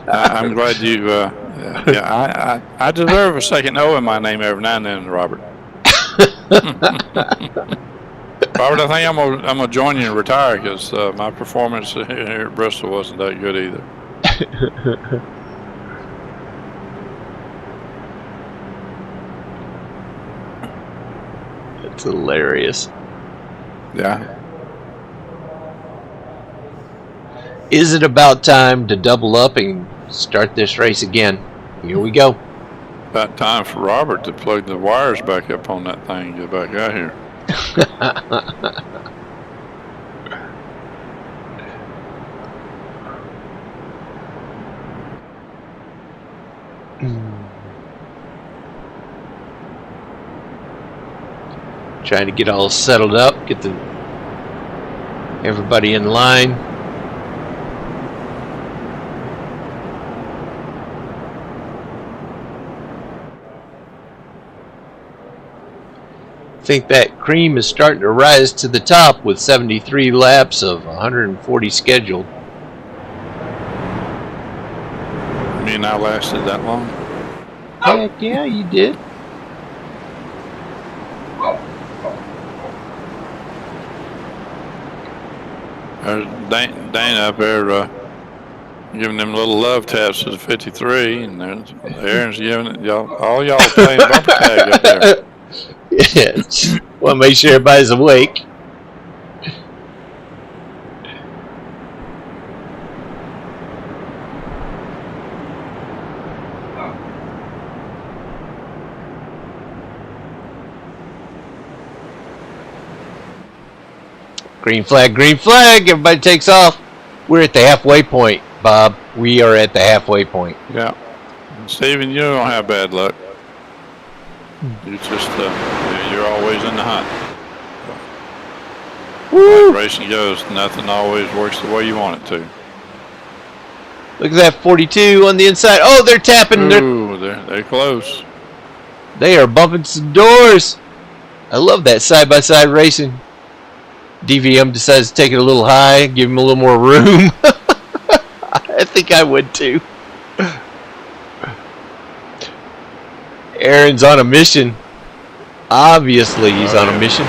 I'm glad you. Yeah, I deserve a second O in my name every now and then, Robert. Robert, I think I'm gonna join you and retire because my performance here at Bristol wasn't that good either. That's hilarious. Yeah. Is it about time to double up and start this race again? Here we go. About time for Robert to plug the wires back up on that thing and get back out here. Trying to get all settled up, get everybody in line. I think that cream is starting to rise to the top with 73 laps of 140 scheduled. You mean I lasted that long? Heck yeah, you did. There's Dana up there giving them little love taps to the 53, and there's Aaron's giving it. All y'all playing bumper tag up there. Yeah, want to make sure everybody's awake. Green flag, green flag. Everybody takes off. We're at the halfway point, Bob. We are at the halfway point. Yeah. Steven, you don't have bad luck. You just, you're always in the hunt. Woo! Like racing goes, nothing always works the way you want it to. Look at that 42 on the inside. Oh, they're tapping. Ooh, they're close. They are bumping some doors. I love that side-by-side racing. DVM decides to take it a little high, give him a little more room. I think I would too. Aaron's on a mission. Obviously, he's on a mission.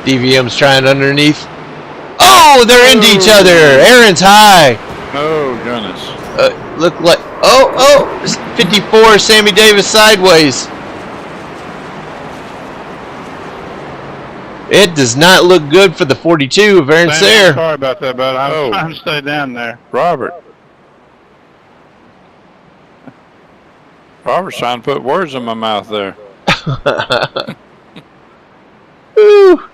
DVM's trying underneath. Oh, they're into each other. Aaron's high. Oh, goodness. Look like, oh, 54, Sammy Davis sideways. It does not look good for the 42 of Aaron Sayre. Sorry about that, bud. I'm trying to stay down there. Robert's trying to put words in my mouth there. Ooh.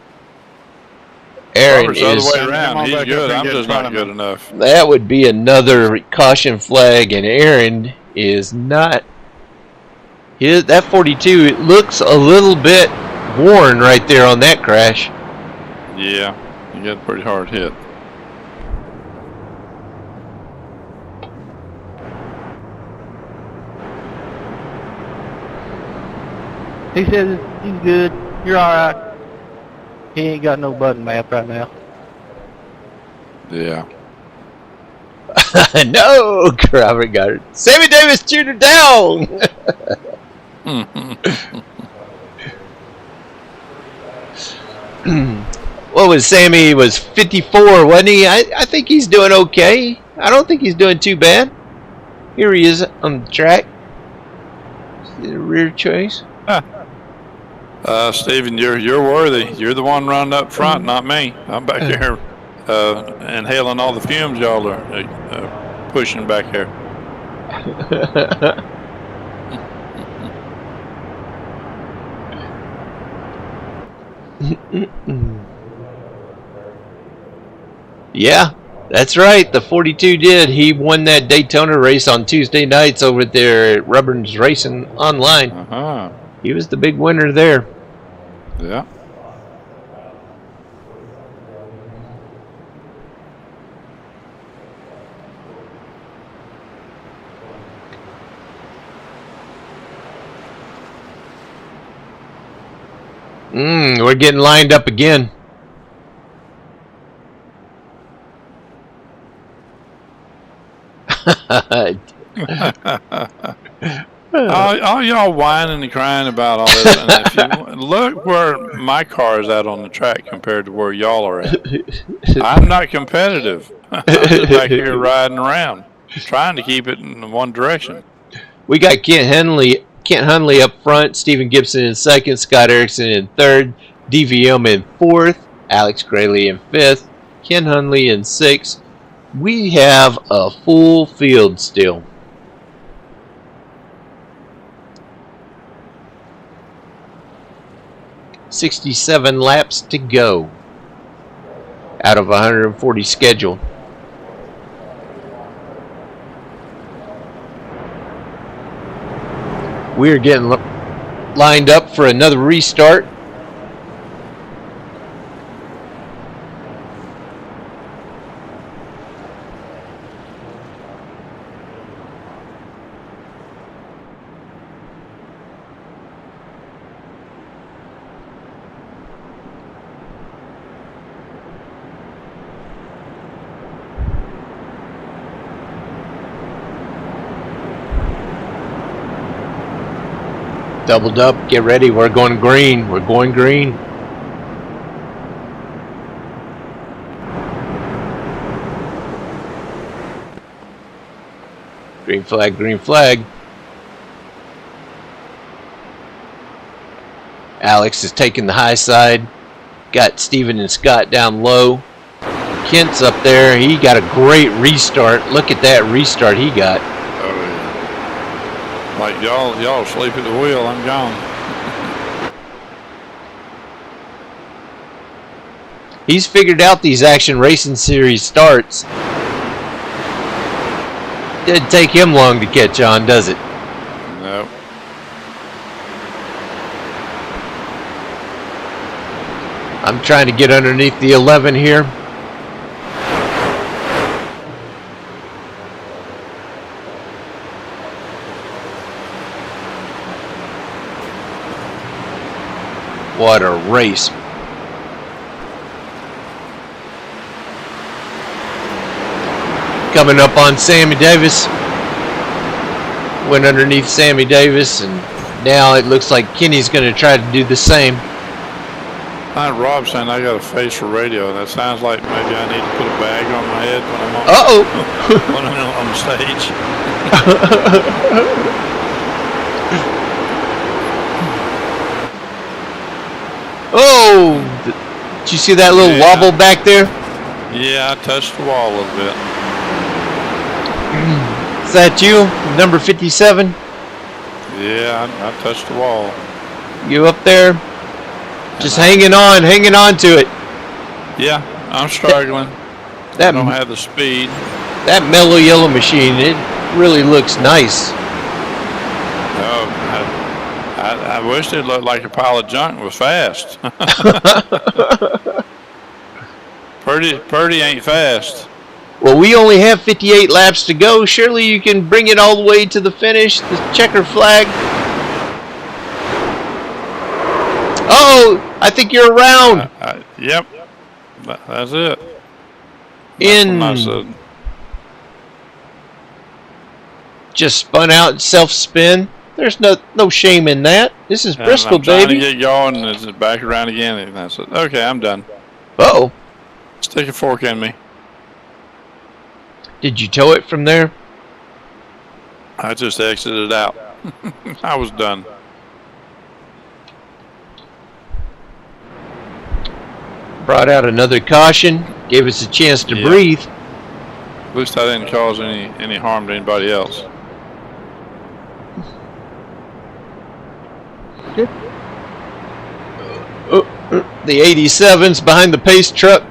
Aaron Robert's the is. other way around. He's good. I'm just not good enough. That would be another caution flag, and Aaron is not. That 42, it looks a little bit worn right there on that crash. Yeah, you got a pretty hard hit. He says he's good. You're all right. He ain't got no button map right now. Yeah. No, Robert got it. Sammy Davis chewed her down. What was Sammy? He was 54, wasn't he? I think he's doing okay. I don't think he's doing too bad. Here he is on the track. See the rear choice. Steven, you're worthy. You're the one running up front, not me. I'm back here inhaling all the fumes y'all are pushing back here. Yeah, that's right. The 42 did. He won that Daytona race on Tuesday nights over there at Rubbern's Racing Online. Uh-huh. He was the big winner there. Yeah. We're getting lined up again. all y'all whining and crying about all this. And if you look where my car is at on the track compared to where y'all are at, I'm not competitive. I'm just back here riding around, trying to keep it in one direction. We got Kent Hunley up front, Stephen Gibson in second, Scott Erickson in third, DVM in fourth, Alex Grayley in fifth, Ken Hunley in sixth. We have a full field still. "67 laps to go out of 140 scheduled. We're getting lined up for another restart. Doubled up, get ready, we're going green, we're going green. Green flag, green flag. Alex is taking the high side. Got Steven and Scott down low. Kent's up there, he got a great restart. Look at that restart he got. Like y'all asleep at the wheel, I'm gone. He's figured out these Action Racing Series starts. Didn't take him long to catch on, does it? No. I'm trying to get underneath the 11 here. What a race. Coming up on Sammy Davis. Went underneath Sammy Davis, and now it looks like Kenny's going to try to do the same. Rob saying I got a face for radio. That sounds like maybe I need to put a bag on my head when I'm on, when I'm on the stage. Oh! Did you see that little wobble back there? Yeah, I touched the wall a little bit. Is that you? Number 57? Yeah, I touched the wall. You up there? Just hanging on to it. Yeah, I'm struggling. I don't have the speed. That mellow yellow machine, it really looks nice. Oh, I wish it looked like a pile of junk was fast. Purdy ain't fast. Well, we only have 58 laps to go. Surely you can bring it all the way to the finish, the checker flag. Oh, I think you're around. Yep, that's it. That's just spun out, self-spin. There's no shame in that. This is Bristol, I'm trying baby. to get going, and it's back around again. And that's it. Okay, I'm done. Uh-oh. Stick a fork in me. Did you tow it from there? I just exited out. I was done. Brought out another caution. Gave us a chance to breathe. At least I didn't cause any harm to anybody else. The 87's behind the pace truck.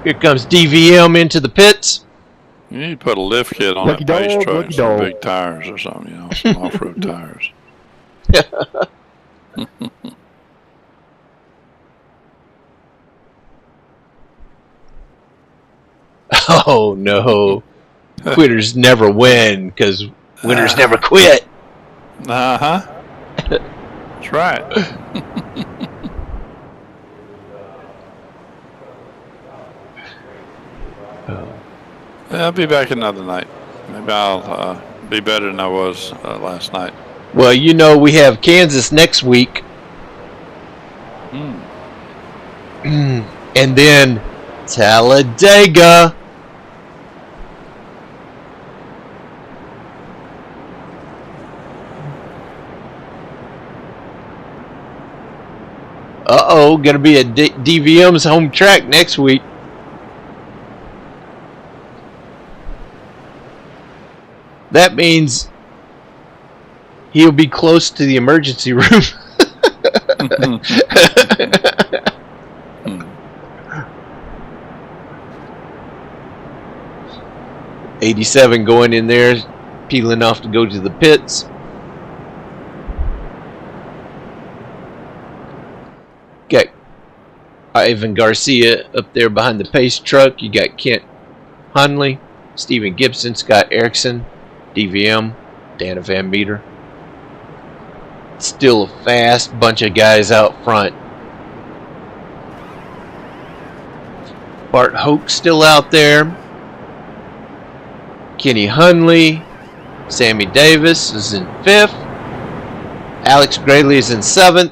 Here comes DVM into the pits. You need to put a lift kit on Lucky that pace dog, truck, lucky and some dog. big tires or something, you know, some off-road tires. Oh no. Quitters never win because winners never quit. Uh-huh. That's right. Yeah, I'll be back another night. Maybe I'll be better than I was last night. Well, you know, we have Kansas next week. And then Talladega. Uh-oh, gonna be at DVM's home track next week. That means he'll be close to the emergency room. 87 going in there, peeling off to go to the pits. Got Ivan Garcia up there behind the pace truck. You got Kent Hunley, Stephen Gibson, Scott Erickson, DVM, Dana Van Meter. Still a fast bunch of guys out front. Bart Hoke still out there. Kenny Hunley, Sammy Davis is in 5th. Alex Graley is in 7th.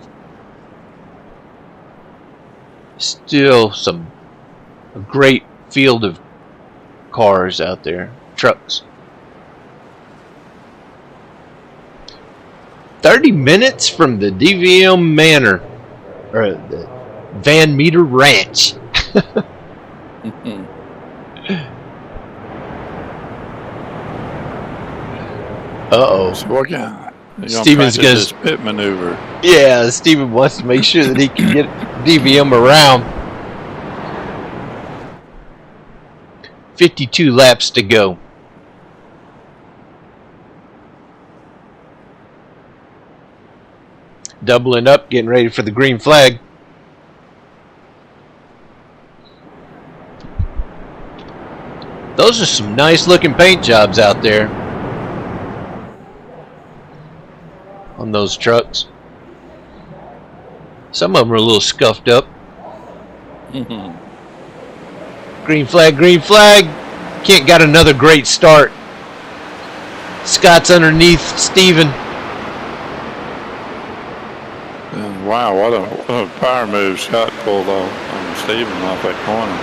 Still a great field of cars out there, trucks. 30 minutes from the DVM Manor, or the Van Meter Ranch. Uh-oh. So what kind? Steven's gonna practice his pit maneuver. Yeah, Steven wants to make sure that he can get DVM around. 52 laps to go. Doubling up, getting ready for the green flag. Those are some nice looking paint jobs out there on those trucks. Some of them are a little scuffed up. Green flag, green flag. Kent got another great start. Scott's underneath Steven. And wow, what a power move Scott pulled on Steven off that corner.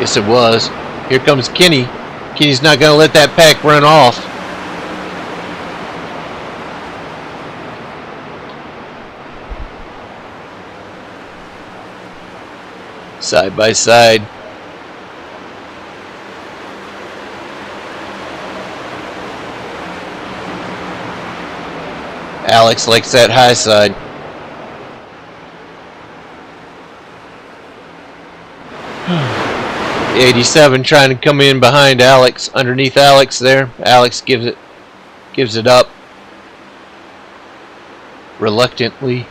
Yes, it was. Here comes Kenny. Kenny's not going to let that pack run off. Side by side. Alex likes that high side. The 87 trying to come in behind Alex, underneath Alex there. Alex gives it up reluctantly.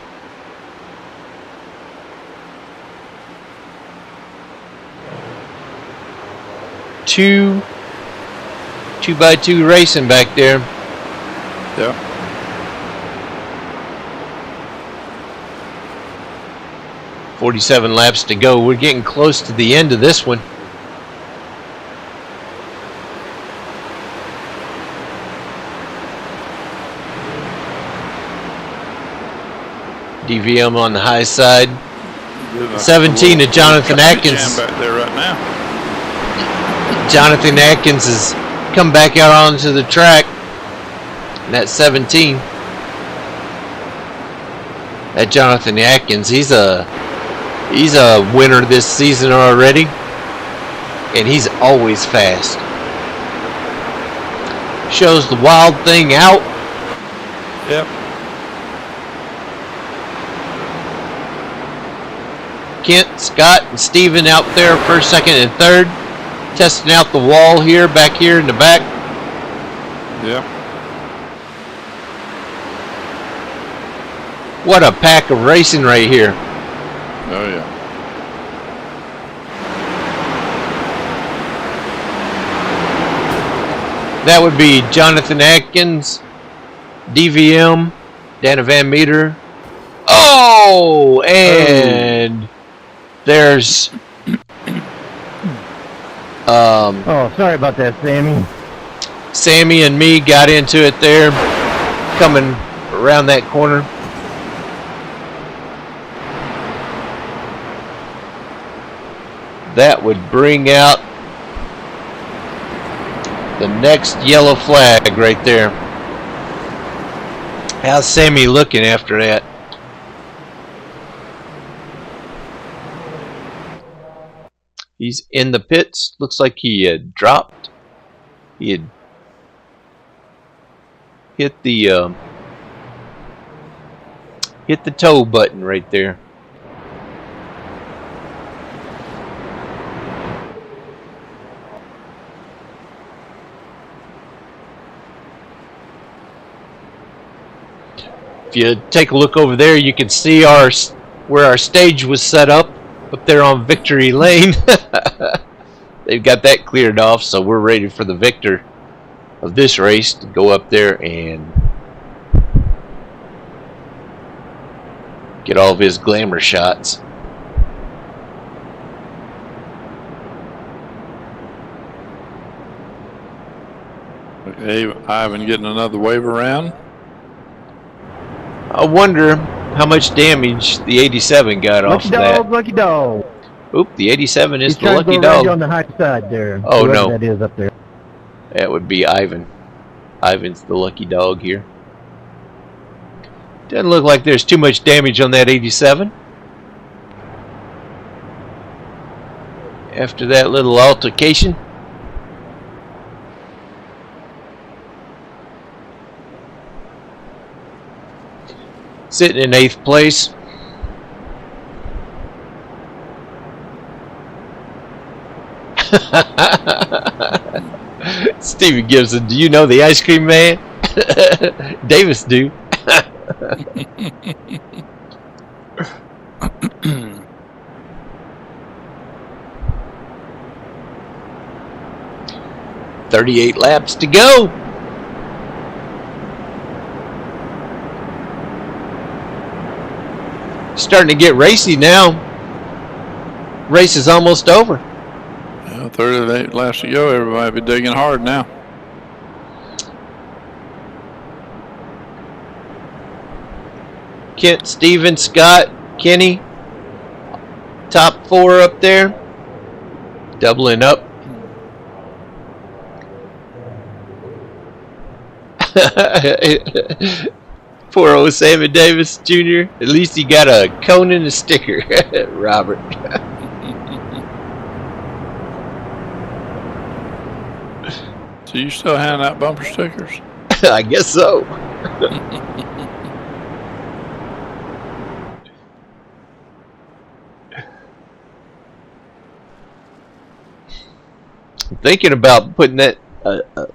Two by two racing back there. Yeah. .47 laps to go. We're getting close to the end of this one. DVM on the high side. 17 to Jonathan Atkins. Back there right now. Jonathan Atkins has come back out onto the track. And that's 17. That Jonathan Atkins, he's a winner this season already. And he's always fast. Shows the wild thing out. Yep. Kent, Scott, and Steven out there first, second, and third. Testing out the wall here, back here in the back. Yep. What a pack of racing right here. Oh, yeah. That would be Jonathan Atkins, DVM, Dana Van Meter. Oh, and there's Oh, sorry about that, Sammy. Sammy and me got into it there, coming around that corner. That would bring out the next yellow flag right there. How's Sammy looking after that? He's in the pits. Looks like he had dropped. He had hit the tow button right there. If you take a look over there, you can see where our stage was set up there on Victory Lane. They've got that cleared off, so we're ready for the victor of this race to go up there and get all of his glamour shots. Okay, Ivan getting another wave around. I wonder how much damage the 87 got off of that. Lucky dog. Oop, the 87 is He's the trying lucky to go around you dog. on the high side there. Oh, Whoever no. that is up there. That would be Ivan. Ivan's the lucky dog here. Doesn't look like there's too much damage on that 87. After that little altercation. Sitting in 8th place. Steven Gibson, do you know the ice cream man? Davis do. $38 laps to go. Starting to get racy now. Race is almost over. Yeah, 38 laps to go. Everybody be digging hard now. Kent, Steven, Scott, Kenny. Top 4 up there. Doubling up. Poor old Sammy Davis Jr. At least he got a cone and a sticker, Robert. So you still handing out bumper stickers? I guess so. I'm thinking about putting that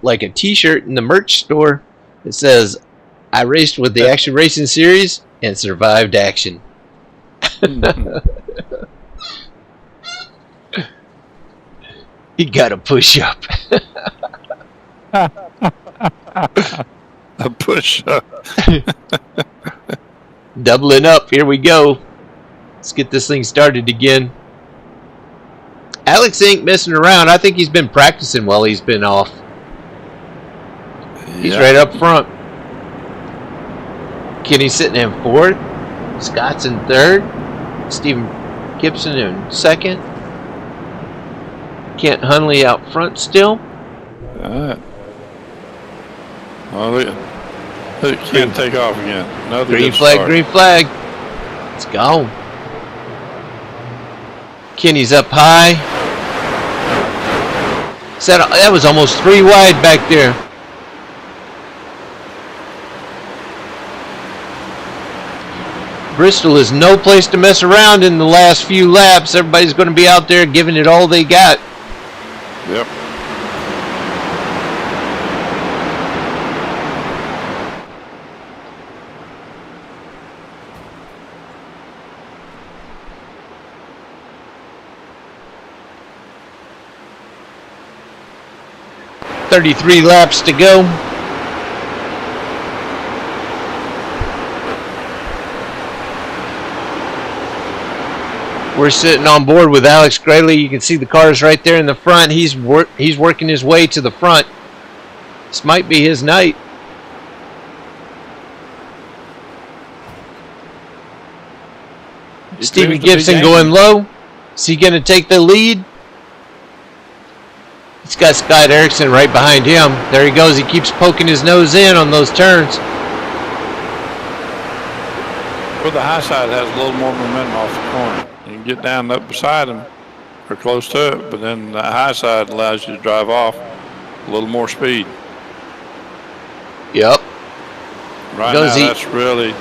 like a T-shirt in the merch store that says, "I raced with the Action Racing Series and survived action." He got a push-up. A push-up. Doubling up. Here we go. Let's get this thing started again. Alex ain't messing around. I think he's been practicing while he's been off. He's right up front. Kenny's sitting in 4th. Scott's in 3rd. Stephen Gibson in 2nd. Kent Hunley out front still. All right. Oh, look. Look, can't take off again. Another Green good flag, start. green flag. It's gone. Kenny's up high. That was almost 3 wide back there. Bristol is no place to mess around in the last few laps. Everybody's going to be out there giving it all they got. Yep. .33 laps to go. We're sitting on board with Alex Graley. You can see the cars right there in the front. He's working his way to the front. This might be his night. Stephen Gibson going low. Is he going to take the lead? He's got Scott Erickson right behind him. There he goes. He keeps poking his nose in on those turns. Well, the high side has a little more momentum off the corner. You can get down up beside him or close to it, but then the high side allows you to drive off a little more speed. Yep. Right now, that's really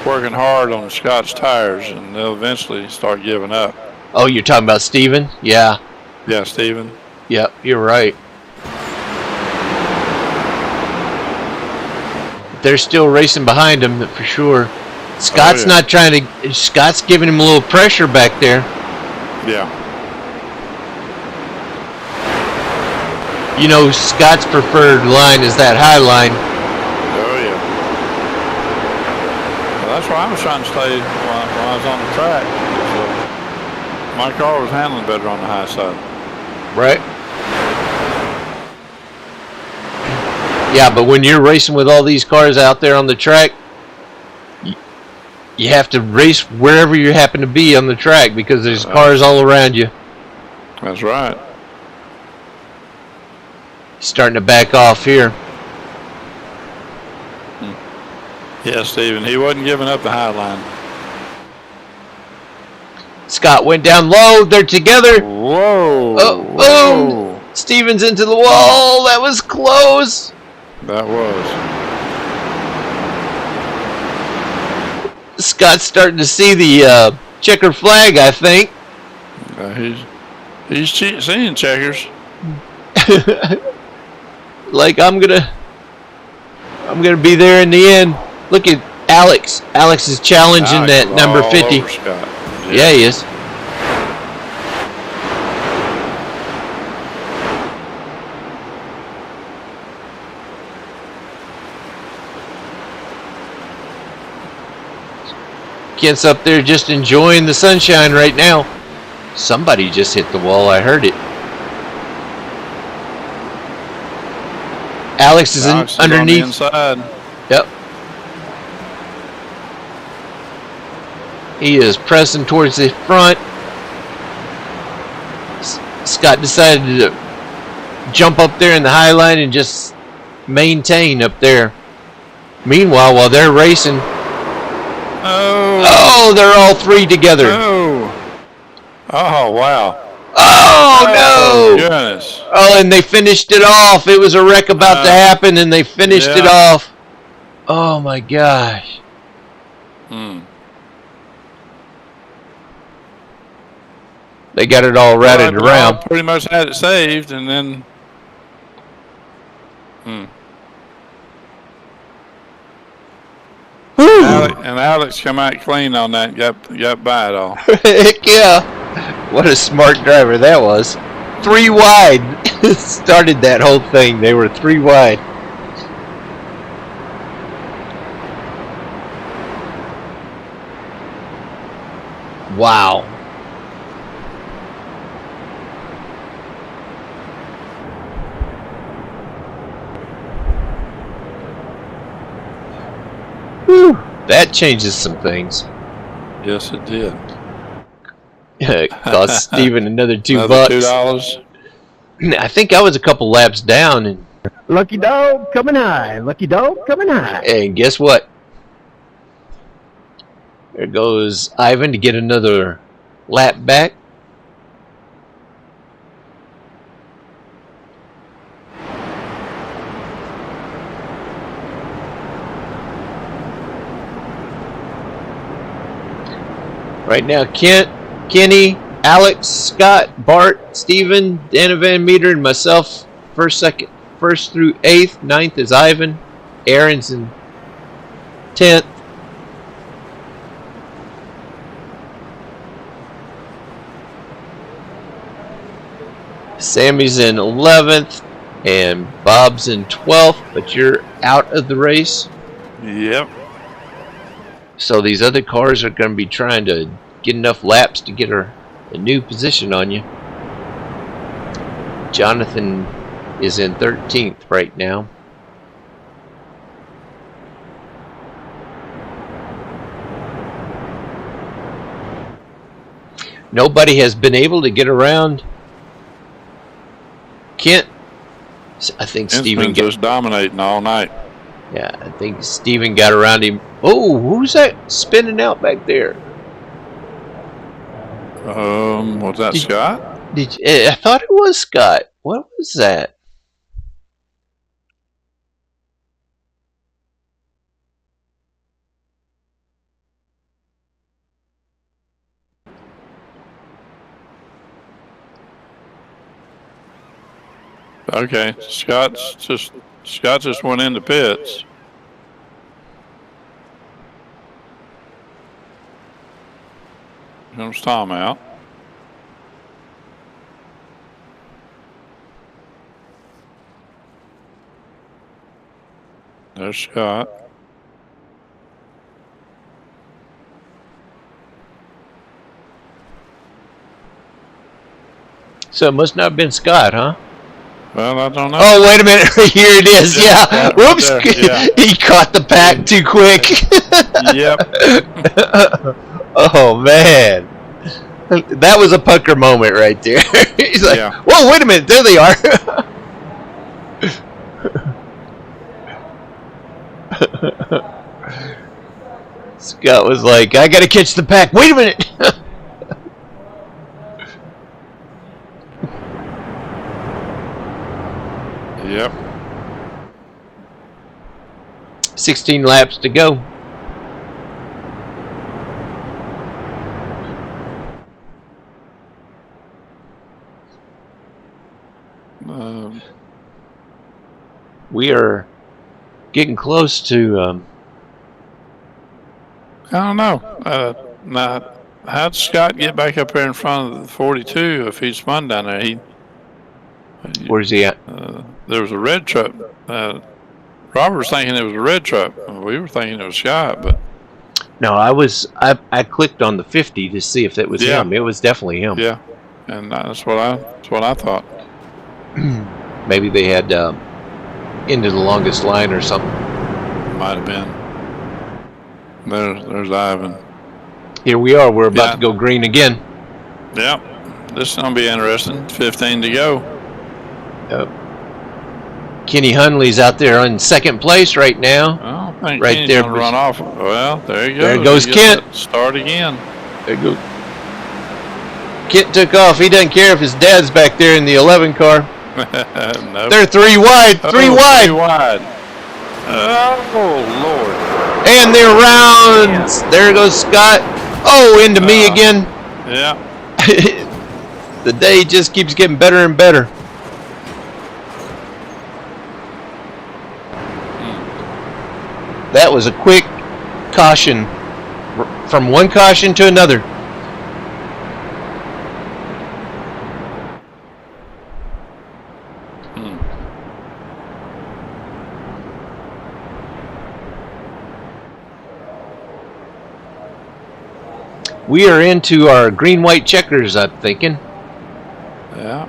working hard on Scott's tires, and they'll eventually start giving up. Oh, you're talking about Steven? Yeah. Yeah, Steven. Yep, you're right. They're still racing behind him for sure. Scott's not trying to. Scott's giving him a little pressure back there. Yeah. You know, Scott's preferred line is that high line. Oh, yeah. Well, that's where I was trying to stay when I was on the track. So my car was handling better on the high side. Right. Yeah, but when you're racing with all these cars out there on the track, you have to race wherever you happen to be on the track because there's cars all around you. That's right. Starting to back off here. Yeah, Steven, he wasn't giving up the high line. Scott went down low. They're together. Whoa. Oh, boom. Steven's into the wall. That was close. That was. Scott's starting to see the checker flag, I think. He's seeing checkers. Like I'm gonna be there in the end. Look at Alex. Alex is challenging that number 50. Yeah, he is. Kent's up there just enjoying the sunshine right now. Somebody just hit the wall. I heard it. Alex is underneath. On the inside. Yep. He is pressing towards the front. Scott decided to jump up there in the high line and just maintain up there. Meanwhile, while they're racing, oh, they're all three together. Oh, wow. Oh, no. Goodness. Oh, and they finished it off. It was a wreck about to happen, and they finished it off. Oh, my gosh. They got it all routed around. Pretty much had it saved, and then... Alex come out clean on that and got by it all. Heck yeah. What a smart driver that was. 3 wide. Started that whole thing. They were 3 wide. Wow. Whew. That changes some things. Yes, it did. It cost Steven another $2. $2. I think I was a couple laps down, and Lucky dog coming high. Lucky dog coming high. and guess what? There goes Ivan to get another lap back. Right now, Kent, Kenny, Alex, Scott, Bart, Steven, Dana Van Meter, and myself, first through 8th. 9th is Ivan. Aaron's in 10th. Sammy's in 11th. And Bob's in 12th, but you're out of the race. Yep. So these other cars are going to be trying to get enough laps to get a new position on you. Jonathan is in 13th right now. Nobody has been able to get around Kent. I think Steven just dominating all night. Yeah, I think Steven got around him. Oh, who's that spinning out back there? Was that Scott? I thought it was Scott. What was that? Okay, Scott just went into pits. Comes Tom out. There's Scott. So it must not have been Scott, huh? Well, I don't know. Oh, wait a minute. Here it is. Yeah. Right Whoops. there, yeah. He caught the pack too quick. Yep. Oh, man. That was a pucker moment right there. He's like, Yeah. whoa, wait a minute. There they are. Scott was like, I got to catch the pack. Wait a minute. Yep. 16 laps to go. We are getting close to. I don't know. Now, how'd Scott get back up there in front of the 42 if he spun down there? Where's he at? There was a red truck. Robert was thinking it was a red truck. We were thinking it was Scott, but No, I clicked on the 50 to see if it was him. It was definitely him. yeah, and that's what I thought. Maybe they had into the longest line or something. Might have been. There's Ivan. Here we are. We're about to go green again. Yep. This is gonna be interesting. 15 to go. Yep. Kenny Hunley's out there in second place right now. I don't think Right Kenny's there. gonna run off. Well, there you go. There goes He gets Kent. to start again. There you go. Kent took off. He doesn't care if his dad's back there in the 11 car. Nope. They're three wide. Three wide. 3 wide. Oh, Lord. And they're rounds. There goes Scott. Oh, into me again. Yeah. The day just keeps getting better and better. That was a quick caution from one caution to another. We are into our green-white checkers, I'm thinking. Yeah.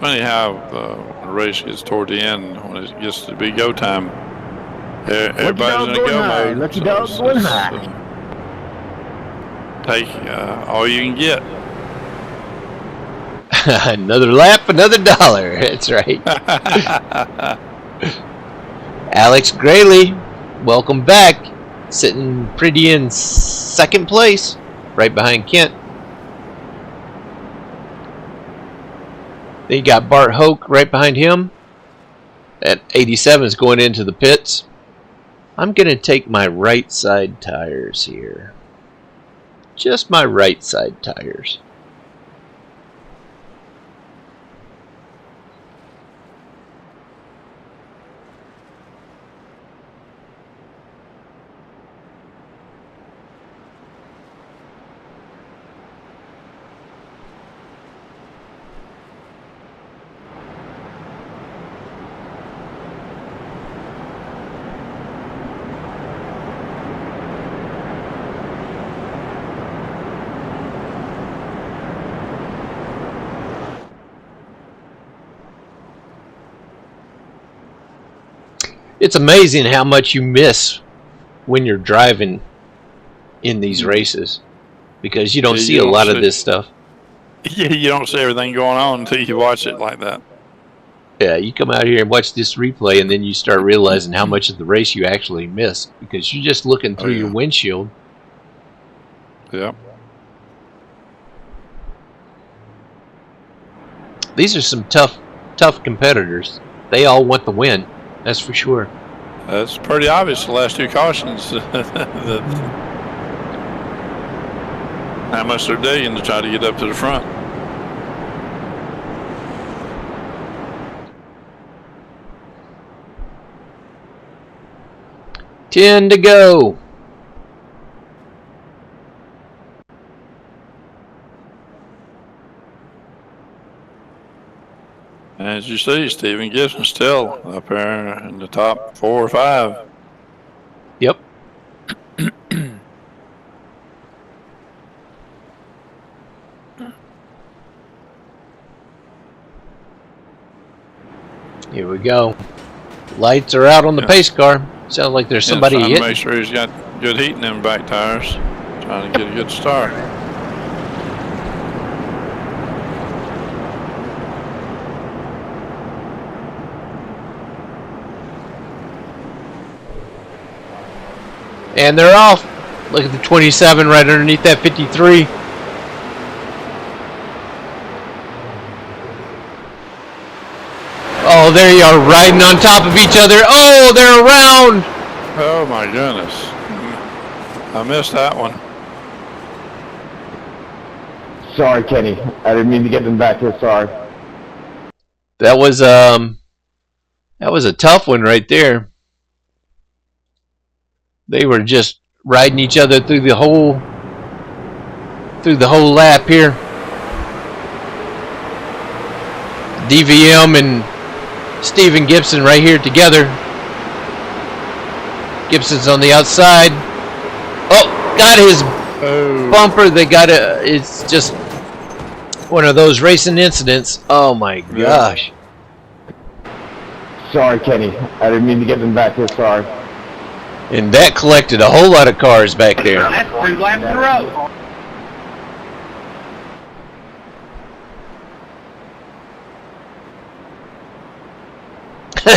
Funny how the race gets toward the end when it gets to be go time. Everybody's in a go mode. Lucky dog going high. Take all you can get. Another lap, another dollar. That's right. Alex Grayley, welcome back. Sitting pretty in second place, right behind Kent. Then you got Bart Hoke right behind him. At 87 is going into the pits. I'm going to take my right side tires here. Just my right side tires. It's amazing how much you miss when you're driving in these races because you don't see a lot of this stuff. Yeah, you don't see everything going on until you watch it like that. Yeah, you come out here and watch this replay, and then you start realizing how much of the race you actually missed because you're just looking through your windshield. Yep. These are some tough competitors. They all want the win. That's for sure. That's pretty obvious. The last two cautions, how much they're digging to try to get up to the front. Ten to go. As you see, Stephen Gibson's still up there in the top 4 or 5. Yep. Here we go. Lights are out on the pace car. Sounds like there's somebody trying to hitting. make sure he's got good heat in them back tires. Trying to get a good start. And they're off. Look at the 27 right underneath that 53. Oh, there you are, riding on top of each other. Oh, they're around. Oh my goodness. I missed that one. Sorry, Kenny. I didn't mean to get them back here. Sorry. That was a tough one right there. They were just riding each other through the whole lap here. DVM and Stephen Gibson right here together. Gibson's on the outside. Oh, got his bumper. They got a. It's just one of those racing incidents. Oh my gosh. Sorry, Kenny. I didn't mean to get them back here. Sorry. And that collected a whole lot of cars back there. That's 2 laps in a row.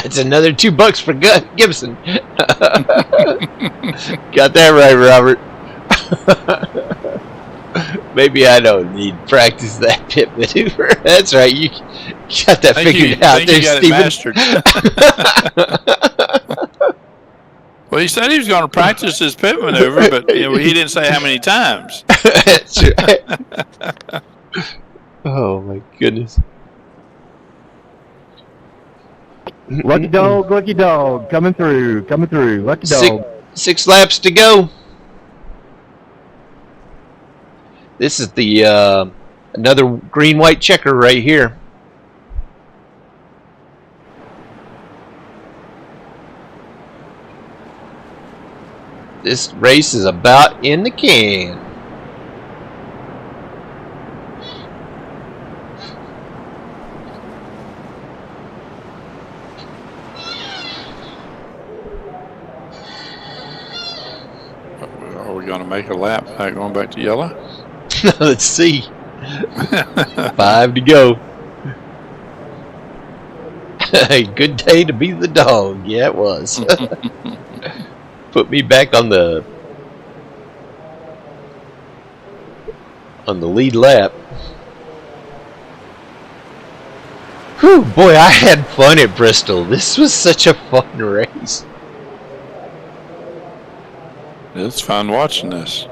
It's another $2 for Gibson. Got that right, Robert. Maybe I don't need to practice that pit maneuver. That's right. You got that figured out there, Stephen. Well, he said he was going to practice his pit maneuver, but he didn't say how many times. That's right. Oh my goodness. Lucky dog, coming through, lucky dog. Six laps to go. This is the another green-white checker right here. This race is about in the can. Are we going to make a lap going back to yellow? Let's see. 5 to go. A good day to be the dog. Yeah, it was. Put me back on the lead lap. Whew, boy, I had fun at Bristol. This was such a fun race. It's fun watching this.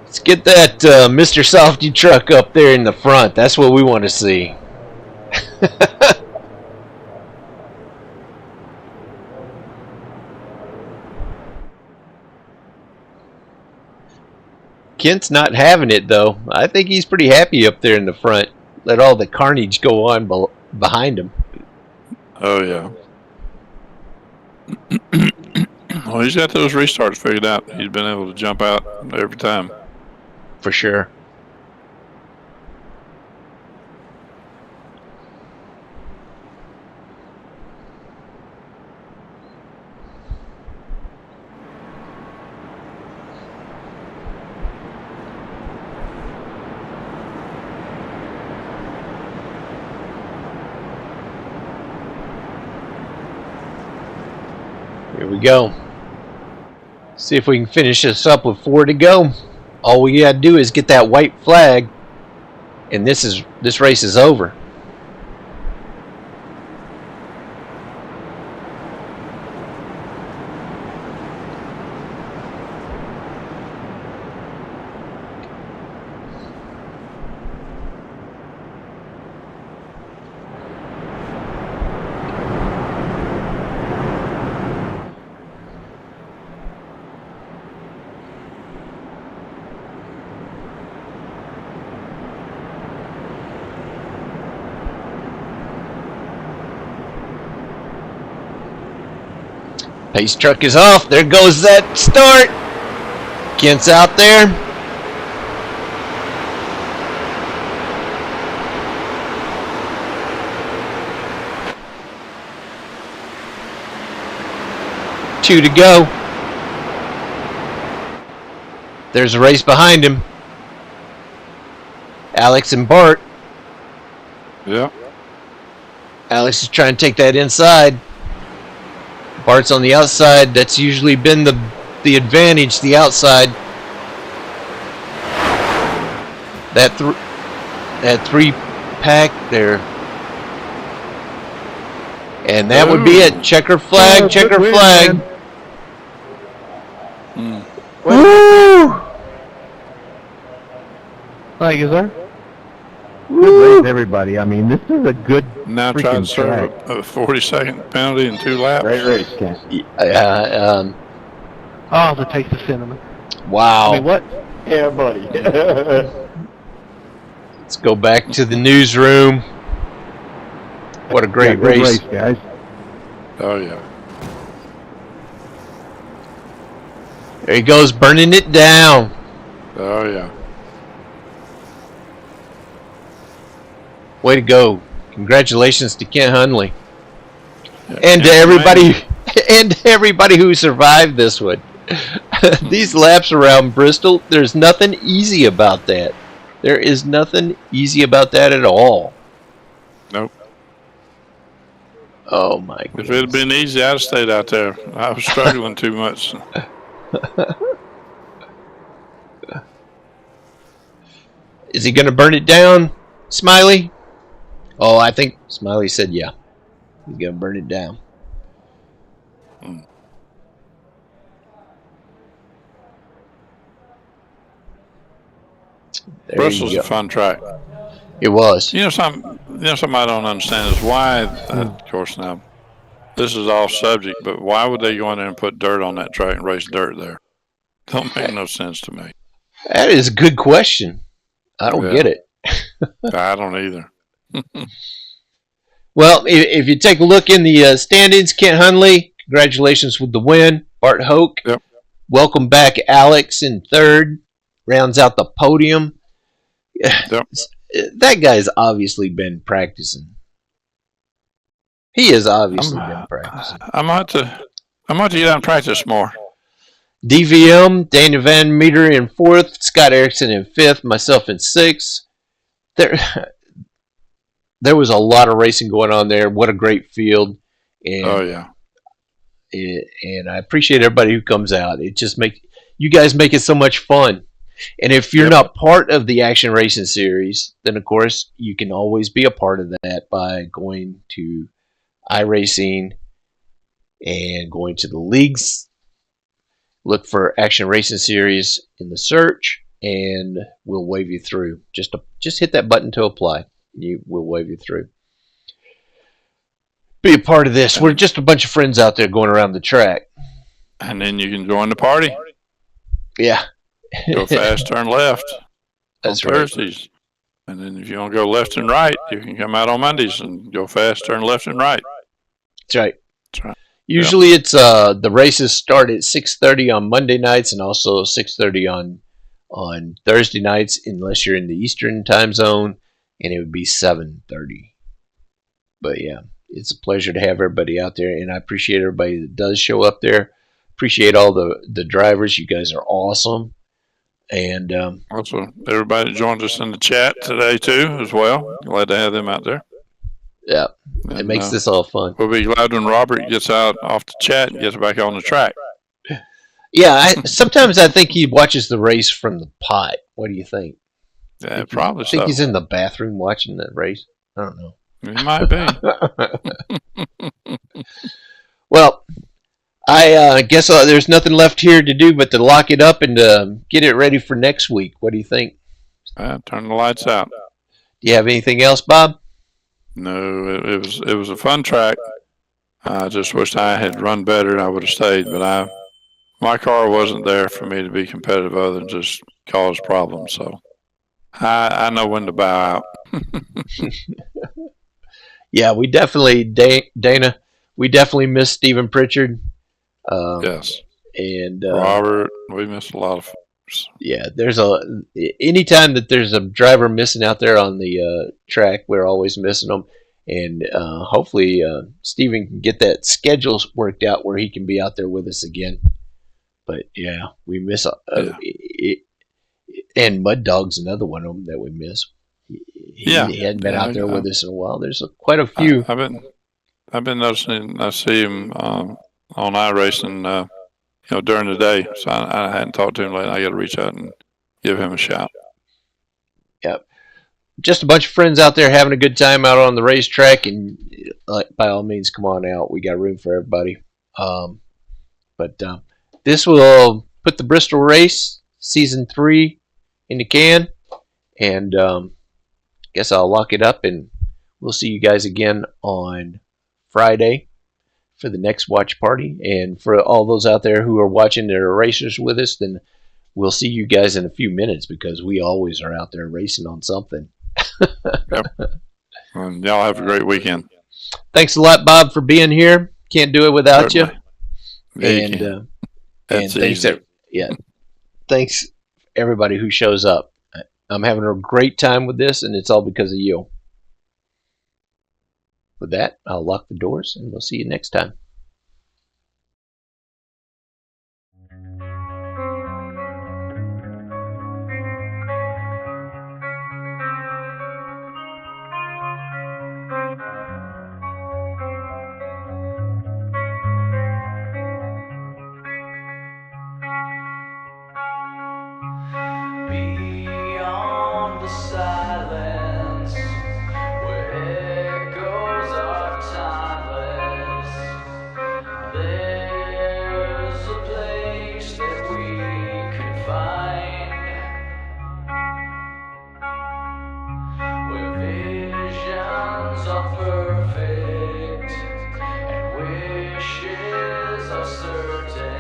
Let's get that Mr. Softy truck up there in the front. That's what we want to see. Kent's not having it, though. I think he's pretty happy up there in the front. Let all the carnage go on behind him. Oh, yeah. Well, he's got those restarts figured out. He's been able to jump out every time. For sure. Here we go. See if we can finish this up with 4 to go. All we gotta do is get that white flag, and this race is over. Pace truck is off. There goes that start. Kent's out there. Two to go. There's a race behind him. Alex and Bart. Yeah. Alex is trying to take that inside. Bart's on the outside. That's usually been the advantage, the outside. That 3-pack there. And that would be it. Checker flag, checker flag. Woo! Thank you, sir. Good race, everybody. I mean, this is a good Now try to serve a 40-second penalty in 2 laps. Great race, Ken. Oh, the taste of cinnamon. Wow. I mean, what? Yeah, buddy. Let's go back to the newsroom. What a great good race. guys. Oh, yeah. There he goes, burning it down. Oh, yeah. Way to go. Congratulations to Kent Hundley. Yeah, And to yeah, everybody man. and to everybody who survived this one. These laps around Bristol, there's nothing easy about that. There is nothing easy about that at all. Nope. Oh my If goodness. it had been easy, I'd have stayed out there. I was struggling too much. Is he going to burn it down, Smiley? Oh, I think Smiley said yeah. He's going to burn it down. There Bristol's you a go. fun track. It was. You know something I don't understand is why, of course now, this is off subject, but why would they go in there and put dirt on that track and race dirt there? Don't make no sense to me. That is a good question. I don't get it. I don't either. Well, if you take a look in the standings, Kent Hundley, congratulations with the win. Bart Hoke, Yep. welcome back. Alex in third, rounds out the podium. Yep. That guy's obviously been practicing. He has obviously been practicing. I might have to get out and practice more. DVM, Dana Van Meter in fourth, Scott Erickson in fifth, myself in sixth. There was a lot of racing going on there. What a great field. And, Oh yeah. and I appreciate everybody who comes out. It just makes you guys make it so much fun. And if you're Yep. not part of the Action Racing Series, then of course you can always be a part of that by going to iRacing and going to the leagues. Look for Action Racing Series in the search, and we'll wave you through. Just hit that button to apply. We'll wave you through. Be a part of this. We're just a bunch of friends out there going around the track. And then you can join the party. Yeah. Go fast, turn left That's on right. Thursdays. And then if you want to go left and right, you can come out on Mondays and go fast, turn left and right. That's right. That's right. Usually it's the races start at 6:30 on Monday nights and also 6:30 on Thursday nights, unless you're in the Eastern time zone, and it would be 7:30. But yeah, it's a pleasure to have everybody out there, and I appreciate everybody that does show up there. Appreciate all the drivers. You guys are awesome. And Also, everybody joined us in the chat today too, as well. Glad to have them out there. yeah, it And, makes this all fun. We'll be glad when Robert gets out off the chat and gets back on the track. Yeah, sometimes I think he watches the race from the pot. What do you think? Yeah, probably I think so. he's in the bathroom watching that race. I don't know. It might be. Well, I guess there's nothing left here to do but to lock it up and get it ready for next week. What do you think? Turn the lights out. Do you have anything else, Bob? No, it was a fun track. I just wished I had run better and I would have stayed, but my car wasn't there for me to be competitive other than just cause problems. So I know when to bow out. Yeah, we definitely, Dana, we definitely miss Stephen Pritchard. Yes. And Robert, we missed a lot of folks. yeah, anytime that there's a driver missing out there on the track, we're always missing them. And hopefully Stephen can get that schedule worked out where he can be out there with us again. But yeah, we miss and Mud Dog's another one of them that we miss. He hadn't been out there with us in a while. There's quite a few. I've been noticing. I see him on iRacing, during the day. So I hadn't talked to him lately. I got to reach out and give him a shout. Yep. Just a bunch of friends out there having a good time out on the racetrack, and by all means, come on out. We got room for everybody. But this will put the Bristol race season 3 in the can, and guess I'll lock it up, and we'll see you guys again on Friday for the next watch party. And for all those out there who are watching that are racers with us, then we'll see you guys in a few minutes because we always are out there racing on something. Yep. And y'all have a great weekend. Thanks a lot, Bob, for being here. Can't do it without Certainly. you. Yeah, you And can. and thanks, easy. thanks everybody who shows up. I'm having a great time with this, and it's all because of you. With that, I'll lock the doors, and we'll see you next time. Beyond the side.